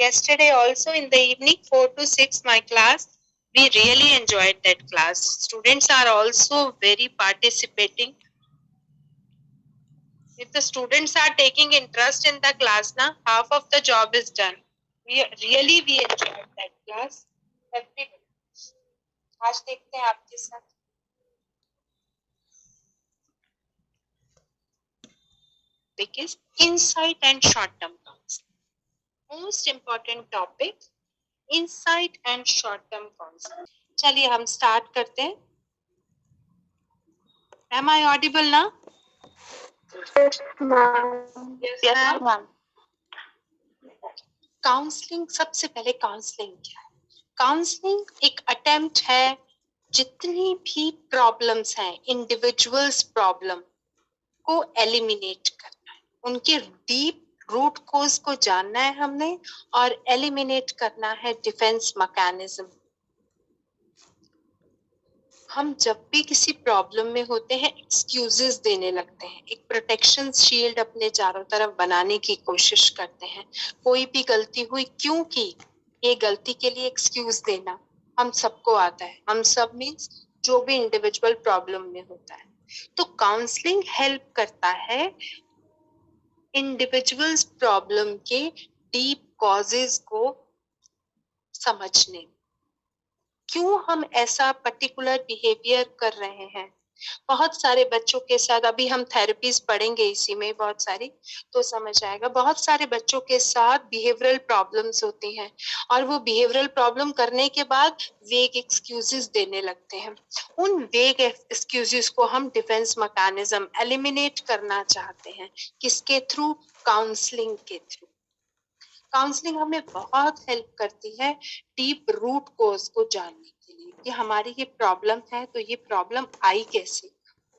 Yesterday also in the evening 4 to 6 my class, we really enjoyed that class. Students are also very participating. If the students are taking interest in the class, na, half of the job is done. We enjoyed that class. Everybody. आज देखते हैं आपके साथ. Because insight and short-term counseling. Most important topic, insight and short-term counseling. चलिए हम start करते हैं. Am I audible now? Yes, ma'am. Yes, ma'am. Counselling, सबसे पहले काउंसलिंग क्या है? काउंसलिंग एक अटेम्प्ट है जितनी भी प्रॉब्लम्स हैं, इंडिविजुअल्स प्रॉब्लम को एलिमिनेट करना है, उनके डीप रूट कोज को जानना है हमने और एलिमिनेट करना है डिफेंस मैकेनिज्म. हम जब भी किसी प्रॉब्लम में होते हैं एक्सक्यूजेस देने लगते हैं, एक प्रोटेक्शन शील्ड अपने चारों तरफ बनाने की कोशिश करते हैं. कोई भी गलती हुई, क्यों की, ये गलती के लिए एक्सक्यूज देना हम सबको आता है. हम सब मीन्स जो भी इंडिविजुअल प्रॉब्लम में होता है. तो काउंसलिंग हेल्प करता है इंडिविजुअल्स प्रॉब्लम के डीप कॉजेज को समझने, क्यों हम ऐसा पर्टिकुलर बिहेवियर कर रहे हैं. बहुत सारे बच्चों के साथ, अभी हम थेरेपीज पढ़ेंगे इसी में बहुत सारी, तो समझ आएगा. बहुत सारे बच्चों के साथ बिहेवियरल प्रॉब्लम्स होती हैं और वो बिहेवियरल प्रॉब्लम करने के बाद वेग एक्सक्यूजेस देने लगते हैं. उन वेग एक्सक्यूजेस को हम डिफेंस मैकेनिज्म एलिमिनेट करना चाहते हैं. किसके थ्रू? काउंसलिंग के थ्रू. काउंसलिंग हमें बहुत हेल्प करती है डीप रूट कोज को जानने के लिए कि हमारी ये प्रॉब्लम है, तो ये प्रॉब्लम आई कैसे,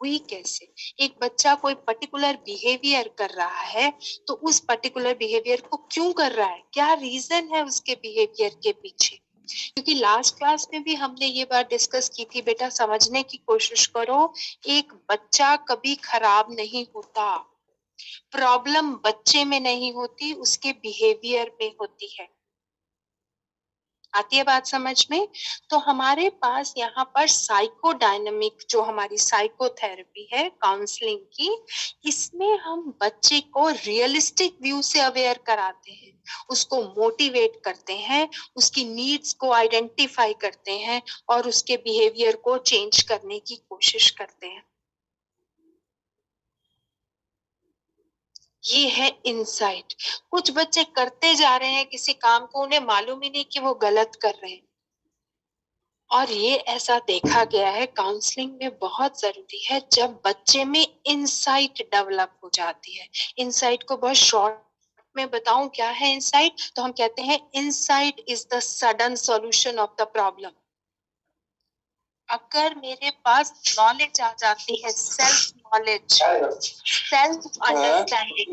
हुई कैसे. एक बच्चा कोई पर्टिकुलर बिहेवियर कर रहा है तो उस पर्टिकुलर बिहेवियर को क्यों कर रहा है, क्या रीजन है उसके बिहेवियर के पीछे. क्योंकि लास्ट क्लास में भी हमने ये बात डिस्कस की थी, बेटा समझने की कोशिश करो, एक बच्चा कभी खराब नहीं होता. प्रॉब्लम बच्चे में नहीं होती, उसके बिहेवियर में होती है. आती है बात समझ में? तो हमारे पास यहाँ पर साइकोडायनामिक जो हमारी साइकोथेरेपी है काउंसलिंग की, इसमें हम बच्चे को रियलिस्टिक व्यू से अवेयर कराते हैं, उसको मोटिवेट करते हैं, उसकी नीड्स को आइडेंटिफाई करते हैं और उसके बिहेवियर को चेंज करने की कोशिश करते हैं. ये है इनसाइट. कुछ बच्चे करते जा रहे हैं किसी काम को, उन्हें मालूम ही नहीं कि वो गलत कर रहे हैं. और ये ऐसा देखा गया है काउंसलिंग में बहुत जरूरी है जब बच्चे में इनसाइट डेवलप हो जाती है. इनसाइट को बहुत शॉर्ट में बताऊं क्या है इनसाइट, तो हम कहते हैं insight is the sudden solution of the problem. अगर मेरे पास नॉलेज आ जाती है, self knowledge, self understanding,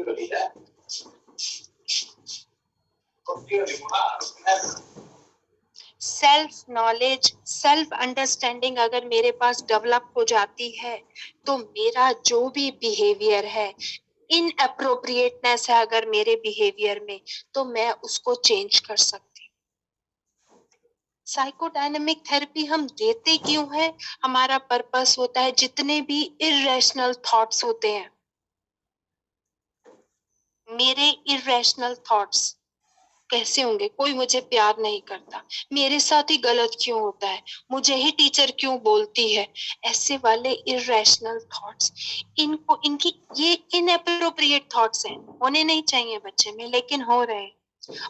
self knowledge, self understanding अगर मेरे पास डेवलप हो जाती है तो मेरा जो भी बिहेवियर है, इनअप्रोप्रिएटनेस है अगर मेरे बिहेवियर में, तो मैं उसको चेंज कर सकती. साइकोडायनामिक थेरेपी हम देते क्यों है? हमारा पर्पस होता है जितने भी इररेशनल थॉट्स होते हैं, मेरे इररेशनल थॉट्स कैसे होंगे, कोई मुझे प्यार नहीं करता, मेरे साथ ही गलत क्यों होता है, मुझे ही टीचर क्यों बोलती है, ऐसे वाले इररेशनल थॉट्स, इनको, इनकी ये इनएप्रोप्रिएट थॉट्स हैं, होने नहीं चाहिए बच्चे में लेकिन हो रहे हैं.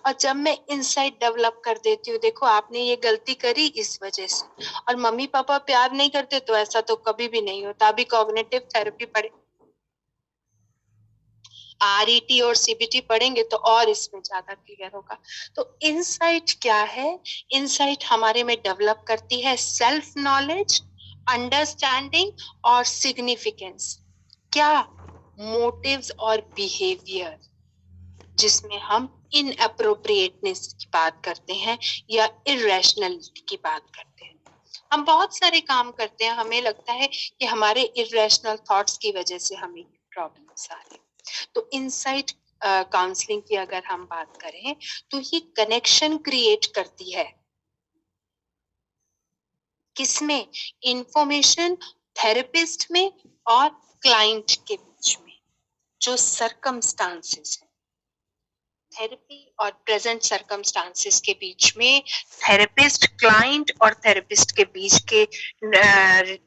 और जब मैं इनसाइट डेवलप कर देती हूँ, देखो आपने ये गलती करी इस वजह से, और मम्मी पापा प्यार नहीं करते तो ऐसा तो कभी भी नहीं होता. अभी कॉग्निटिव थेरेपी पढ़े, आरईटी और सीबीटी पढ़ेंगे तो और इसमें ज्यादा क्लियर होगा. तो इनसाइट क्या है? इनसाइट हमारे में डेवलप करती है सेल्फ नॉलेज, अंडरस्टैंडिंग और सिग्निफिकेंस. क्या? मोटिव्स और बिहेवियर, जिसमें हम इनअप्रोप्रिएटनेस की बात करते हैं या इररेशनलिटी की बात करते हैं. हम बहुत सारे काम करते हैं, हमें लगता है कि हमारे इररेशनल थॉट्स की वजह से हमें प्रॉब्लम्स आ रही. तो इनसाइट काउंसलिंग की अगर हम बात करें तो ये कनेक्शन क्रिएट करती है। किसमें? इंफॉर्मेशन थेरेपिस्ट में और क्लाइंट के बीच में। जो सर्कमस्टांसेस है थेरेपी और प्रेजेंट सर्कमस्टांसेस के बीच में, थेरेपिस्ट क्लाइंट और थेरेपिस्ट के बीच के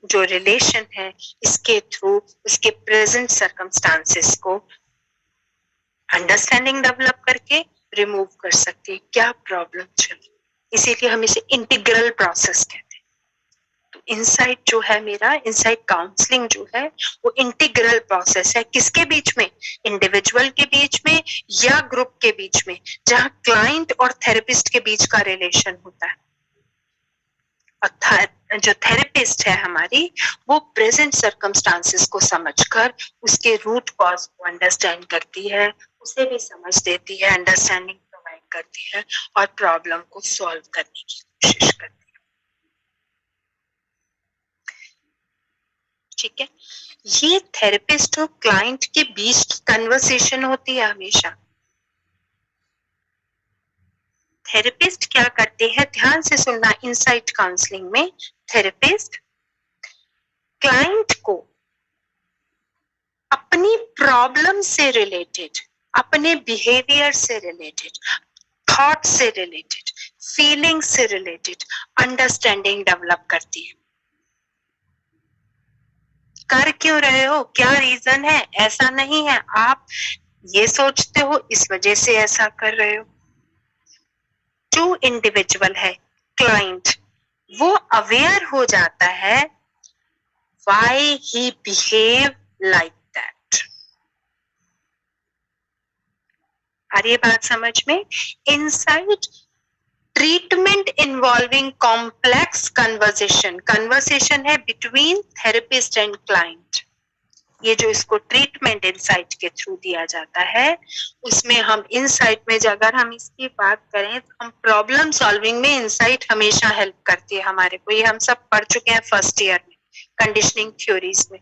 जो रिलेशन है, इसके थ्रू उसके प्रेजेंट सर्कमस्टांसेस को अंडरस्टैंडिंग डेवलप करके रिमूव कर सकती है। क्या प्रॉब्लम चल, इसीलिए हम इसे इंटीग्रल प्रोसेस कहते हैं। तो इनसाइट जो है मेरा, इनसाइट काउंसलिंग जो है वो इंटीग्रल प्रोसेस है। किसके बीच में? इंडिविजुअल के बीच में या ग्रुप के बीच में, जहां क्लाइंट और थेरेपिस्ट के बीच का रिलेशन होता है। और जो थेरेपिस्ट है हमारी, वो प्रेजेंट सर्कमस्टांसेस को समझकर उसके रूट कॉज को अंडरस्टैंड करती है, उसे भी समझ देती है, अंडरस्टैंडिंग प्रोवाइड करती है और प्रॉब्लम को सॉल्व करने की कोशिश करती है। ठीक है, ये थेरेपिस्ट और क्लाइंट के बीच की कन्वर्सेशन होती है हमेशा। थेरेपिस्ट क्या करते हैं, ध्यान से सुनना, इनसाइट काउंसलिंग में थेरेपिस्ट क्लाइंट को अपनी प्रॉब्लम से रिलेटेड, अपने बिहेवियर से रिलेटेड, थॉट से रिलेटेड, फीलिंग से रिलेटेड अंडरस्टैंडिंग डेवलप करती है। कर क्यों रहे हो, क्या रीजन है, ऐसा नहीं है, आप ये सोचते हो इस वजह से ऐसा कर रहे हो। जो इंडिविजुअल है क्लाइंट, वो अवेयर हो जाता है why he behave like that। आ रही है बात समझ में? Insight treatment involving complex conversation, conversation है बिटवीन थेरेपिस्ट एंड क्लाइंट। ये जो इसको ट्रीटमेंट इनसाइट के थ्रू दिया जाता है, उसमें हम इनसाइट में अगर हम इसकी बात करें तो हम प्रॉब्लम सॉल्विंग में इनसाइट हमेशा हेल्प करती है हमारे को। ये हम सब पढ़ चुके हैं फर्स्ट ईयर में कंडीशनिंग थ्योरीज में।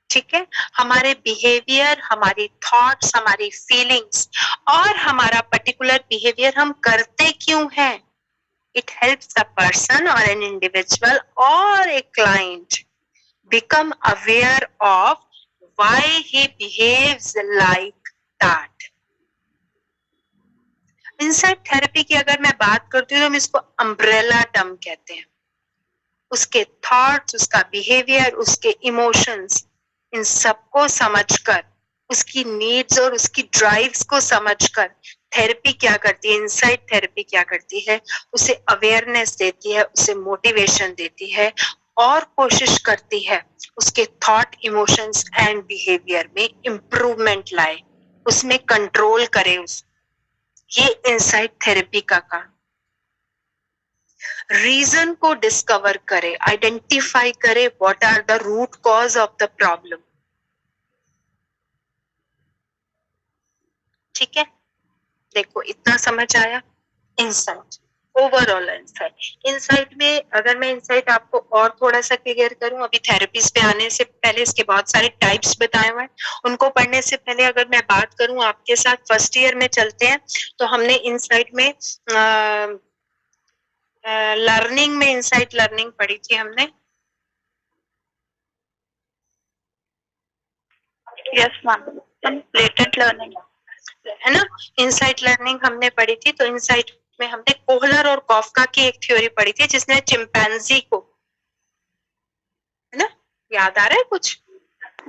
ठीक है, हमारे बिहेवियर, हमारी थॉट्स, हमारी फीलिंग्स और हमारा पर्टिकुलर बिहेवियर हम करते क्यों हैं, इट हेल्प्स द पर्सन और एन इंडिविजुअल और a client become aware of why he behaves like that। Insight therapy की अगर मैं बात करती हूँ तो हम इसको अम्ब्रेला टर्म कहते हैं। उसके थॉट्स, उसका बिहेवियर, उसके इमोशंस, इन सबको समझकर, उसकी नीड्स और उसकी ड्राइव्स को समझकर थेरेपी क्या करती है, इनसाइट थेरेपी क्या करती है, उसे अवेयरनेस देती है, उसे मोटिवेशन देती है और कोशिश करती है उसके थॉट, इमोशंस एंड बिहेवियर में इम्प्रूवमेंट लाए, उसमें कंट्रोल करे। ये इनसाइट थेरेपी का काम। रीजन को डिस्कवर करे, आइडेंटिफाई करे, what are the root cause of the problem. ठीक है, देखो इतना समझ आया। इनसाइट, ओवरऑल इनसाइट में अगर मैं इनसाइट आपको और थोड़ा सा क्लियर करूं, अभी थेरेपीज पे आने से पहले इसके बहुत सारे टाइप्स बताए हुए हैं, उनको पढ़ने से पहले अगर मैं बात करूं आपके साथ, फर्स्ट ईयर में चलते हैं तो हमने इनसाइट में लर्निंग में इनसाइट लर्निंग पढ़ी थी हमने। यस मैम, लेटेंट लर्निंग है ना, इनसाइट लर्निंग हमने पढ़ी थी। तो इनसाइट में हमने कोहलर और कॉफका की एक थ्योरी पढ़ी थी जिसने चिंपैंजी को, है ना, याद आ रहा है कुछ?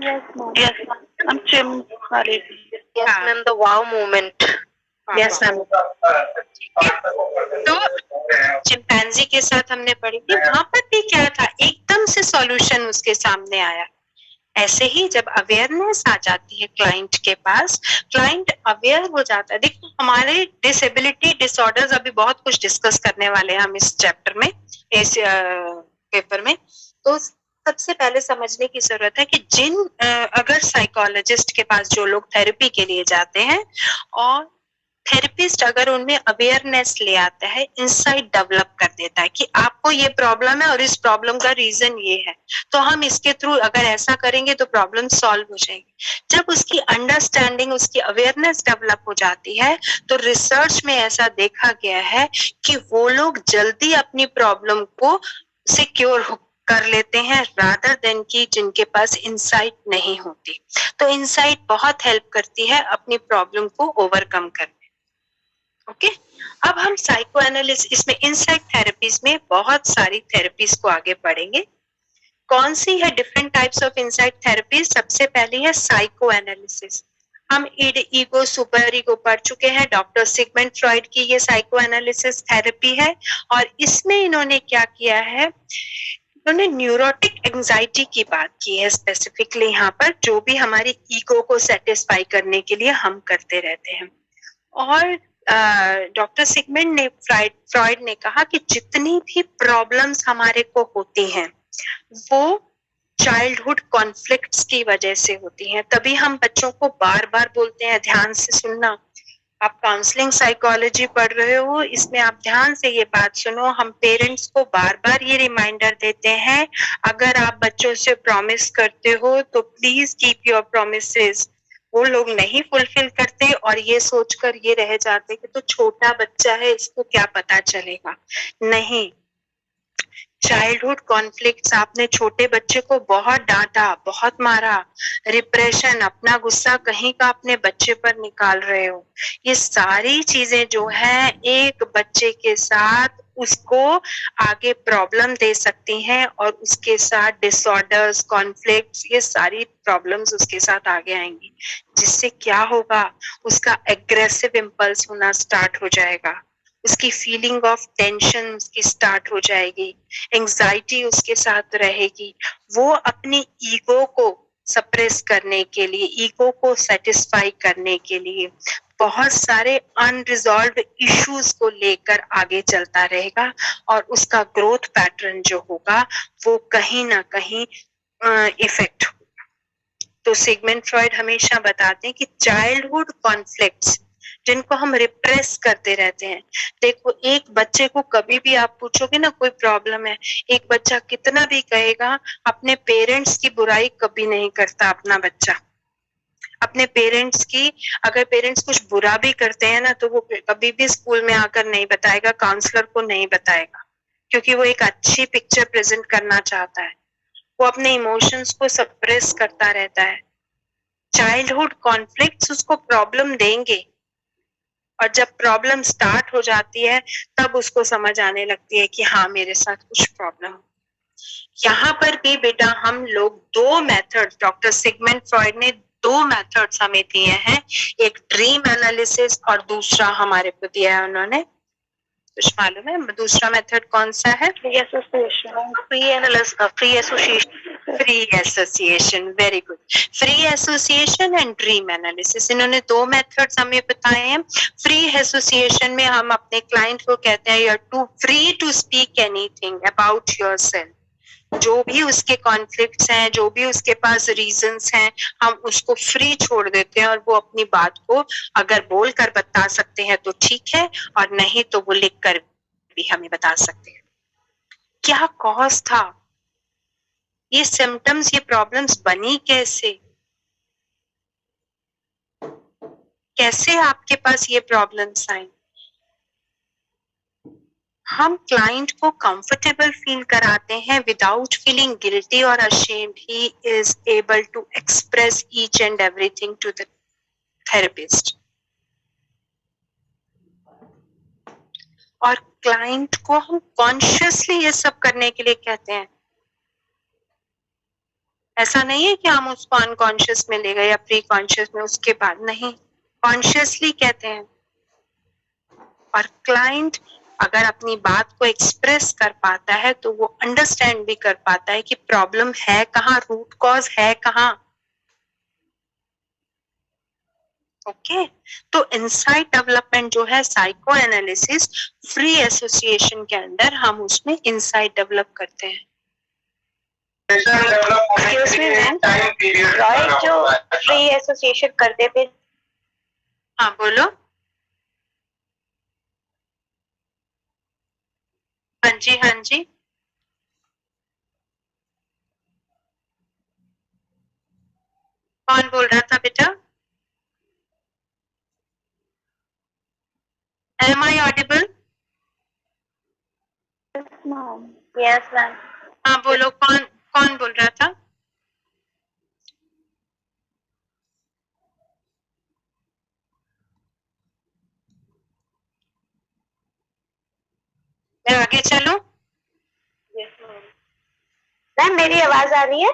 यस मैम, वाली, yes ma'am, the wow movement, yes ma'am. तो चिंपैंजी के साथ हमने पढ़ी थी, वहां पर भी क्या था, एकदम से सॉल्यूशन उसके सामने आया। ऐसे ही जब अवेयरनेस आ जाती है क्लाइंट के पास, क्लाइंट अवेयर हो जाता है। देखो हमारे डिसेबिलिटी डिसऑर्डर्स, अभी बहुत कुछ डिस्कस करने वाले हैं हम इस चैप्टर में, इस पेपर में। तो सबसे पहले समझने की जरूरत है कि अगर साइकोलॉजिस्ट के पास जो लोग थेरेपी के लिए जाते हैं और थेरेपिस्ट अगर उनमें अवेयरनेस ले आता है, इंसाइट डेवलप कर देता है कि आपको ये प्रॉब्लम है और इस प्रॉब्लम का रीजन ये है, तो हम इसके थ्रू अगर ऐसा करेंगे तो प्रॉब्लम सॉल्व हो जाएगी। जब उसकी अंडरस्टैंडिंग, उसकी अवेयरनेस डेवलप हो जाती है, तो रिसर्च में ऐसा देखा गया है कि वो लोग जल्दी अपनी प्रॉब्लम को सिक्योर कर लेते हैं रादर देन कि जिनके पास इंसाइट नहीं होती। तो इंसाइट बहुत हेल्प करती है अपनी प्रॉब्लम को ओवरकम करने। ओके, अब हम साइको एनालिसिस, इसमें इंसाइट थेरेपीज में बहुत सारी थेरेपीज को आगे पढ़ेंगे। कौन सी है different types of insight therapies? सबसे पहली है साइको एनालिसिस। हम ईगो, सुपर ईगो पढ़ चुके हैं, डॉक्टर सिगमंड फ्रॉइड की ये साइको एनालिसिस थेरेपी है। और इसमें इन्होंने क्या किया है, उन्होंने न्यूरोटिक एंजाइटी की बात की है स्पेसिफिकली यहाँ पर, जो भी हमारी ईगो को सेटिस्फाई करने के लिए हम करते रहते हैं। और डॉक्टर सिगमंड ने, फ्रॉइड ने कहा कि जितनी भी प्रॉब्लम्स हमारे को होती हैं वो चाइल्डहुड कॉन्फ्लिक्ट्स की वजह से होती हैं। तभी हम बच्चों को बार बार बोलते हैं ध्यान से सुनना। आप काउंसलिंग साइकोलॉजी पढ़ रहे हो, इसमें आप ध्यान से ये बात सुनो। हम पेरेंट्स को बार बार ये रिमाइंडर देते हैं, अगर आप बच्चों से प्रॉमिस करते हो तो प्लीज कीप योर प्रॉमिसेस। वो लोग नहीं फुलफिल करते और ये सोचकर ये रह जाते कि तो छोटा बच्चा है, इसको क्या पता चलेगा। नहीं, चाइल्डहुड कॉन्फ्लिक्ट्स, आपने छोटे बच्चे को बहुत डांटा, बहुत मारा, रिप्रेशन, अपना गुस्सा कहीं का अपने बच्चे पर निकाल रहे हो, ये सारी चीजें जो है एक बच्चे के साथ उसको आगे प्रॉब्लम दे सकती हैं और उसके साथ डिसऑर्डर्स, कॉन्फ्लिक्ट्स, ये सारी प्रॉब्लम्स उसके साथ आगे आएंगी। जिससे क्या होगा, उसका एग्रेसिव इम्पल्स होना स्टार्ट हो जाएगा, उसकी फीलिंग ऑफ टेंशन उसकी स्टार्ट हो जाएगी, एंजाइटी उसके साथ रहेगी। वो अपनी ईगो को सप्रेस करने के लिए, ईगो को सेटिस्फाई करने के लिए बहुत सारे अनरिजॉल्व्ड इश्यूज को लेकर आगे चलता रहेगा और उसका ग्रोथ पैटर्न जो होगा वो कहीं ना कहीं इफेक्ट होगा। तो सिगमंड फ्रॉइड हमेशा बताते हैं कि चाइल्डहुड कॉन्फ्लिक्ट्स जिनको हम रिप्रेस करते रहते हैं, देखो एक बच्चे को कभी भी आप पूछोगे ना कोई प्रॉब्लम है, एक बच्चा कितना भी कहेगा, अपने पेरेंट्स की बुराई कभी नहीं करता अपना बच्चा। अपने पेरेंट्स की, अगर पेरेंट्स कुछ बुरा भी करते हैं ना तो वो कभी भी स्कूल में आकर नहीं बताएगा, काउंसलर को नहीं बताएगा, क्योंकि वो एक अच्छी पिक्चर प्रेजेंट करना चाहता है। वो अपने इमोशंस को सप्रेस करता रहता है। चाइल्डहुड कॉन्फ्लिक्ट्स उसको प्रॉब्लम देंगे और जब प्रॉब्लम स्टार्ट हो जाती है तब उसको समझ आने लगती है कि हाँ मेरे साथ कुछ प्रॉब्लम। यहाँ पर भी बेटा हम लोग दो मेथड, डॉक्टर सिगमंड फ्रॉइड ने दो मेथड्स हमें दिए हैं, एक ड्रीम एनालिसिस और दूसरा हमारे को दिया है उन्होंने, कुछ मालूम है दूसरा मेथड कौन सा है? Free association, free association, very good. Free association and dream analysis, इन्होंने दो मेथड्स हमें बताए हैं। फ्री एसोसिएशन में हम अपने क्लाइंट को कहते हैं you are to free to speak anything about yourself. जो भी उसके कॉन्फ्लिक्ट्स हैं, जो भी उसके पास रीजंस हैं, हम उसको फ्री छोड़ देते हैं और वो अपनी बात को अगर बोल कर बता सकते हैं तो ठीक है, और नहीं तो वो लिख कर भी हमें बता सकते हैं। क्या कॉज था, ये सिम्टम्स, ये प्रॉब्लम्स बनी कैसे, कैसे आपके पास ये प्रॉब्लम्स आई। हम क्लाइंट को कंफर्टेबल फील कराते हैं विदाउट फीलिंग गिल्टी और ashamed. He is able to express each and everything to the therapist. और क्लाइंट को हम कॉन्शियसली ये सब करने के लिए कहते हैं। ऐसा नहीं है कि हम उसको अनकॉन्शियस में ले गए या प्री कॉन्शियस में, उसके बाद नहीं, कॉन्शियसली कहते हैं। और क्लाइंट अगर अपनी बात को एक्सप्रेस कर पाता है तो वो अंडरस्टैंड भी कर पाता है कि प्रॉब्लम है कहाँ, रूट कॉज है कहाँ। ओके, तो इनसाइट डेवलपमेंट जो है साइको एनालिसिस फ्री एसोसिएशन के अंदर हम उसमें इनसाइट डेवलप करते हैं। फ्रॉइड जो फ्री एसोसिएशन करते थे, हाँ बोलो। हाँ जी, हाँ जी। कौन बोल रहा था बेटा? Am I audible? Yes, ma'am. Yes, ma'am. हाँ बोलो, कौन कौन बोल रहा था? मैं आगे चलूं? मैम मेरी आवाज आ रही है?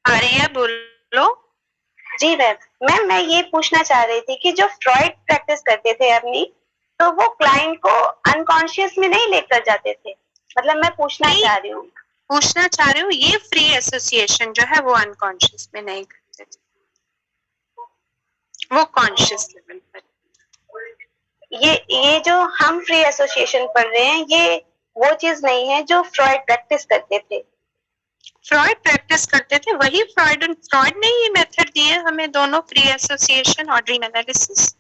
आ रही है, बोलो। जी मैम। मैम मैं ये पूछना चाह रही थी कि जो फ्रॉइड प्रैक्टिस करते थे अपनी, तो वो क्लाइंट को अनकॉन्शियस में नहीं लेकर जाते थे, मतलब मैं पूछना नहीं, चाह रही हूँ। पूछना चाह रही हूँ, ये फ्री एसोसिएशन जो है वो अनकॉन्शियस में नहीं करते थे, वो कॉन्शियस लेवल पर। ये जो हम फ्री एसोसिएशन पढ़ रहे हैं, ये वो चीज नहीं है जो फ्रॉइड प्रैक्टिस करते थे। फ्रॉइड प्रैक्टिस करते थे, वही फ्रॉइड ने ये मेथड दिए हमें दोनों, फ्री एसोसिएशन और ड्रीम एनालिसिस।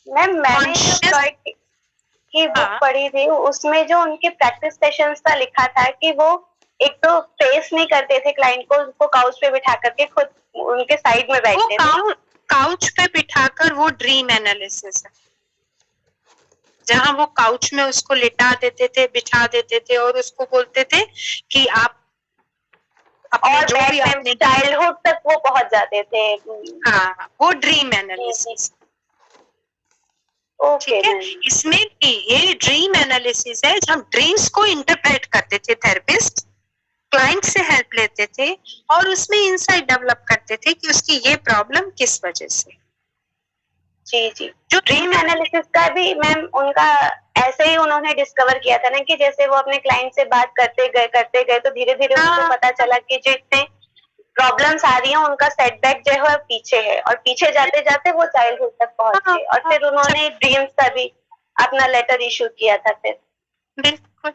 मैम मैंने जो फ्रॉइड की बुक पढ़ी थी, उसमें जो उनके प्रैक्टिस सेशंस का लिखा था कि वो एक तो फेस नहीं करते थे क्लाइंट को, उनको काउच पे बिठा करके खुद उनके साइड में बैठते थे। काउच पे बिठाकर वो ड्रीम एनालिसिस है, जहां वो काउच में उसको लिटा देते थे, बिठा देते थे और उसको बोलते थे कि आप अपने जो भी आपने चाइल्डहुड तक वो पहुंच जाते थे। हाँ, वो ड्रीम एनालिसिस। ठीक है, इसमें भी ये ड्रीम एनालिसिस है, जब ड्रीम्स को इंटरप्रेट करते थे थेरेपिस्ट, क्लाइंट से हेल्प लेते थे और उसमें इंसाइट डेवलप करते थे कि उसकी ये प्रॉब्लम किस वजह से। जी जी। जो ड्रीम एनालिसिस का भी मैम उनका ऐसे ही उन्होंने डिस्कवर किया था ना, कि जैसे वो अपने क्लाइंट से बात करते गए तो धीरे धीरे उनको पता चला कि जो इतने प्रॉब्लम्स आ रही हैं, उनका सेटबैक जो है पीछे है, और पीछे जाते जाते वो चाइल्डहुड तक पहुंच गए, और फिर उन्होंने ड्रीम्स का भी अपना लेटर इशू किया था फिर। बिल्कुल।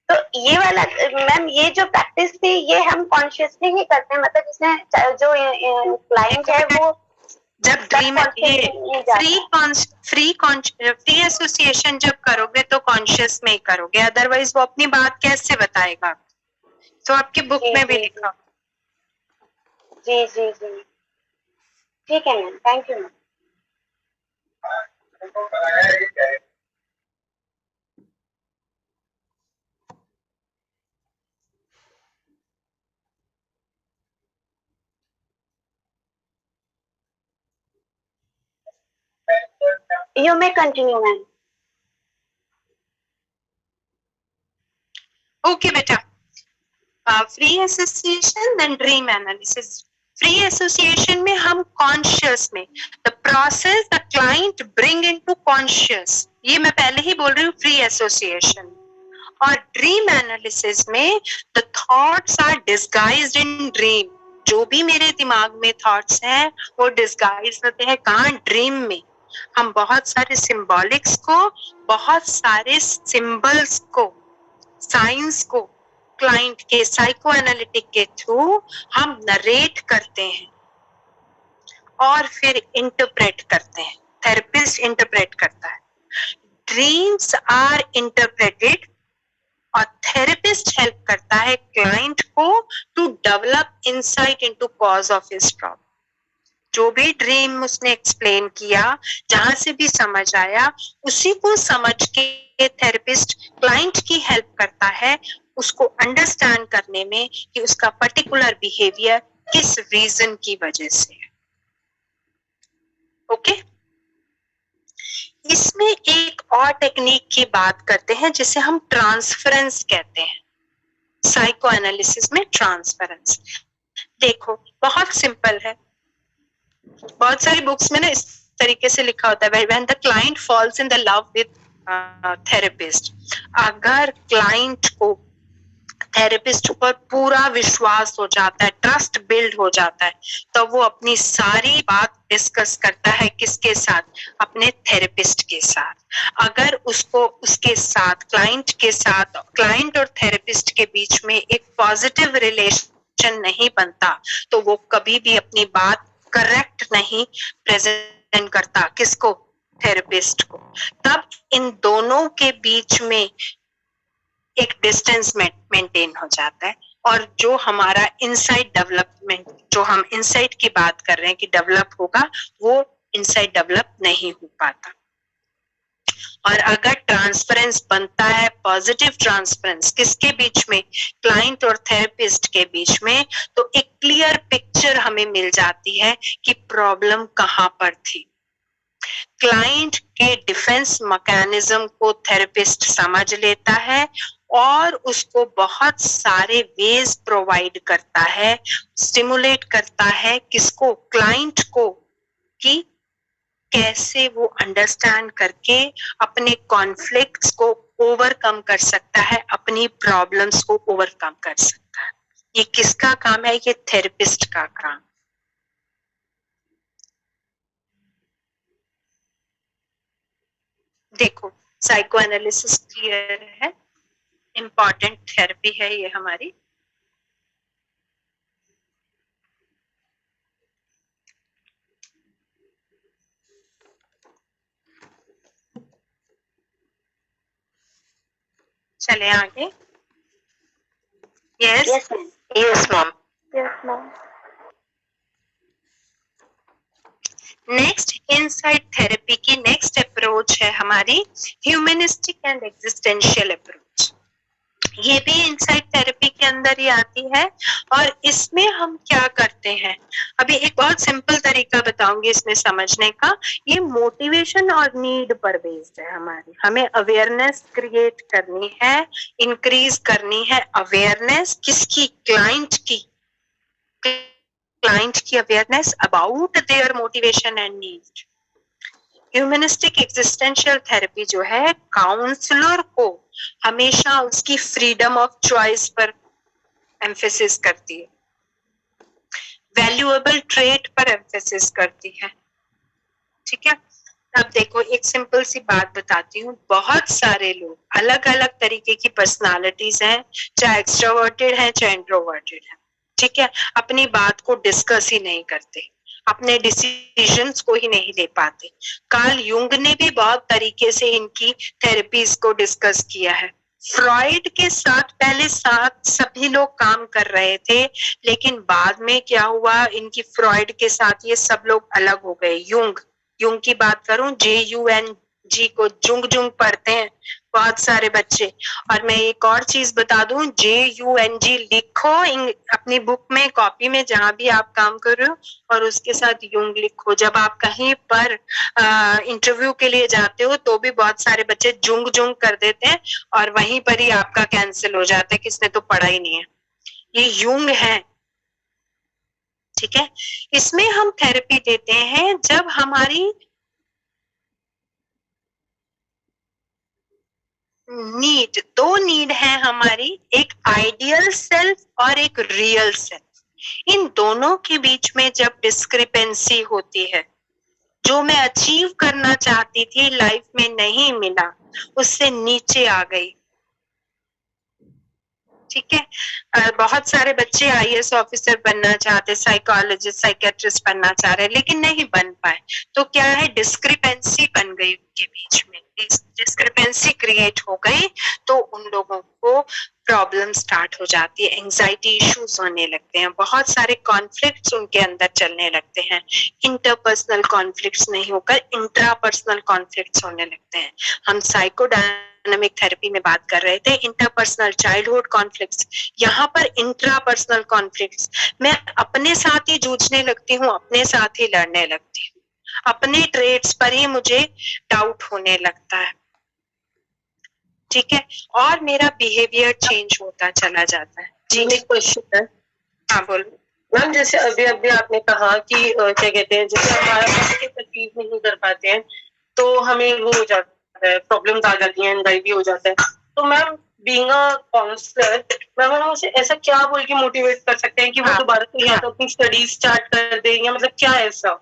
तो ये वाला मैम, ये जो प्रैक्टिस थी, ये हम कॉन्शियसली ही करते हैं, मतलब इसमें जो क्लाइंट है वो जब ड्रीम फ्री एसोसिएशन जब करोगे तो कॉन्शियस में ही करोगे, अदरवाइज वो अपनी बात कैसे बताएगा? तो आपकी बुक में भी लिखा। जी जी जी, ठीक है ma'am, thank you ma'am. You may continue, ma'am. Okay बेटा, free association then dream analysis. Free association में हम कॉन्शियस में the process the client bring into conscious, ये मैं पहले ही बोल रही हूँ फ्री एसोसिएशन। और ड्रीम एनालिसिस में the thoughts are disguised in dream, जो भी मेरे दिमाग में थॉट्स हैं वो डिस्गाइज होते हैं कहाँ? ड्रीम में। हम बहुत सारे सिंबॉलिक्स को, बहुत सारे सिंबल्स को, साइंस को क्लाइंट के साइको एनालिटिक के थ्रू हम नरेट करते हैं और फिर इंटरप्रेट करते हैं, थेरेपिस्ट इंटरप्रेट करता है। ड्रीम्स आर इंटरप्रेटेड और थेरेपिस्ट हेल्प करता है क्लाइंट को to develop insight into cause of his problem. जो भी ड्रीम उसने एक्सप्लेन किया, जहां से भी समझ आया, उसी को समझ के थेरेपिस्ट क्लाइंट की हेल्प करता है उसको अंडरस्टैंड करने में कि उसका पर्टिकुलर बिहेवियर किस रीजन की वजह से है। ओके, इसमें एक और टेक्निक की बात करते हैं जिसे हम ट्रांसफरेंस कहते हैं। साइको एनालिसिस में ट्रांसफरेंस देखो बहुत सिंपल है, बहुत सारी बुक्स में ना इस तरीके से लिखा होता है, when the client falls in the love with therapist. अगर क्लाइंट को थेरेपिस्ट पर पूरा विश्वास हो जाता है, ट्रस्ट बिल्ड हो जाता है, तो वो अपनी सारी बात डिस्कस करता है किसके साथ? अपने थेरेपिस्ट के साथ। अगर उसको उसके साथ, क्लाइंट के साथ, क्लाइंट और थेरेपिस्ट के बीच में एक पॉजिटिव रिलेशन नहीं बनता, तो वो कभी भी अपनी बात करेक्ट नहीं प्रेजेंट करता। किसको? थेरेपिस्ट को, तब इन दोनों के बीच में एक डिस्टेंस मेंटेन हो जाता है और जो हमारा इनसाइड डेवलपमेंट, जो हम इनसाइड की बात कर रहे हैं कि डेवलप होगा, वो इनसाइड डेवलप नहीं हो पाता। और अगर ट्रांसपेरेंस बनता है, पॉजिटिव ट्रांसपेरेंस किसके बीच में, क्लाइंट और थेरेपिस्ट के बीच में, तो एक क्लियर पिक्चर हमें मिल जाती है कि प्रॉब्लम कहाँ पर थी। क्लाइंट के डिफेंस मैकेनिज्म को थेरेपिस्ट समझ लेता है और उसको बहुत सारे वेज प्रोवाइड करता है, स्टिमुलेट करता है किसको, क्लाइंट को, कि कैसे वो अंडरस्टैंड करके अपने कॉन्फ्लिक्ट्स को ओवरकम कर सकता है, अपनी प्रॉब्लम्स को ओवरकम कर सकता है। ये किसका काम है? ये थेरेपिस्ट का काम। देखो, साइको एनालिसिस क्लियर है, इंपॉर्टेंट थेरेपी है ये हमारी। चले आगे। Yes yes mom. Yes ma'am. Next insight therapy की नेक्स्ट अप्रोच है हमारी ह्यूमनिस्टिक एंड एग्जिस्टेंशियल अप्रोच। ये भी इनसाइट थेरेपी के अंदर ही आती है और इसमें हम क्या करते हैं, अभी एक बहुत सिंपल तरीका बताऊंगी इसमें समझने का। ये मोटिवेशन और नीड पर बेस्ड है हमारी। हमें अवेयरनेस क्रिएट करनी है, इंक्रीज करनी है अवेयरनेस किसकी, क्लाइंट की, क्लाइंट की awareness about their motivation and need. Humanistic existential therapy जो है काउंसलर को हमेशा उसकी फ्रीडम ऑफ चॉइस पर एम्फेसिस करती है, वैल्यूएबल ट्रेट पर एम्फेसिस करती है। ठीक है, अब देखो एक सिंपल सी बात बताती हूँ। बहुत सारे लोग अलग अलग तरीके की पर्सनालिटीज हैं, चाहे एक्सट्रोवर्टेड हैं चाहे इंट्रोवर्टेड हैं। ठीक है, अपनी बात को डिस्कस ही नहीं करते, अपने डिसीजंस को ही नहीं ले पाते। कार्ल युंग ने भी बहुत तरीके से इनकी थेरेपीज को डिस्कस किया है। फ्रॉइड के साथ पहले साथ सभी लोग काम कर रहे थे, लेकिन बाद में क्या हुआ, इनकी फ्रॉइड के साथ ये सब लोग अलग हो गए। युंग की बात करूं, JUNG को जुंग जुंग पढ़ते हैं बहुत सारे बच्चे। और मैं एक और चीज बता दूं, JUNG लिखो अपनी बुक में, कॉपी में, जहां भी आप काम कर रहे हो, और उसके साथ युंग लिखो। जब आप कहीं पर इंटरव्यू के लिए जाते हो तो भी बहुत सारे बच्चे जुंग जुंग कर देते हैं और वहीं पर ही आपका कैंसिल हो जाता है, किसने तो पढ़ा ही नहीं है। ये युंग है। ठीक है, इसमें हम थेरेपी देते हैं जब हमारी नीड, दो नीड है हमारी, एक आइडियल सेल्फ और एक रियल सेल्फ। इन दोनों के बीच में जब डिस्क्रिपेंसी होती है, जो मैं अचीव करना चाहती थी लाइफ में नहीं मिला, उससे नीचे आ गई। ठीक है, बहुत सारे बच्चे IAS ऑफिसर बनना चाहते, साइकोलॉजिस्ट, साइकेट्रिस्ट बनना चाह रहे, लेकिन नहीं बन पाए। तो क्या है, डिस्क्रिपेंसी बन गई उनके बीच में, डिस्क्रिपेंसी क्रिएट हो गई, तो उन लोगों को प्रॉब्लम स्टार्ट हो जाती है, एंजाइटी इश्यूज होने लगते हैं, बहुत सारे कॉन्फ्लिक्ट्स उनके अंदर चलने लगते हैं। इंटरपर्सनल कॉन्फ्लिक्ट्स नहीं होकर इंट्रापर्सनल कॉन्फ्लिक्ट्स होने लगते हैं। हम साइकोडायनामिक थेरेपी में बात कर रहे थे इंटरपर्सनल चाइल्डहुड कॉन्फ्लिक्ट्स, यहाँ पर इंट्रापर्सनल कॉन्फ्लिक्ट्स। मैं अपने साथ ही जूझने लगती हूँ, अपने साथ ही लड़ने लगती हूँ, अपने ट्रेड्स पर ही मुझे डाउट होने लगता है। ठीक है, और मेरा बिहेवियर चेंज होता चला जाता है। जी, एक क्वेश्चन है। हाँ बोलो मैम, जैसे अभी अभी आपने कहा कि क्या कहते हैं, जैसे हमारा बच्चे परसीव नहीं कर पाते हैं तो हमें वो हो जाता है, प्रॉब्लम्स आ जाती हैं, एंजाइटी हो जाता है। तो ma'am being a counsellor, ma'am हम उसे ऐसा क्या बोल के मोटिवेट कर सकते हैं कि वो दोबारा से या तो अपनी स्टडीज स्टार्ट कर दे, या मतलब क्या ऐसा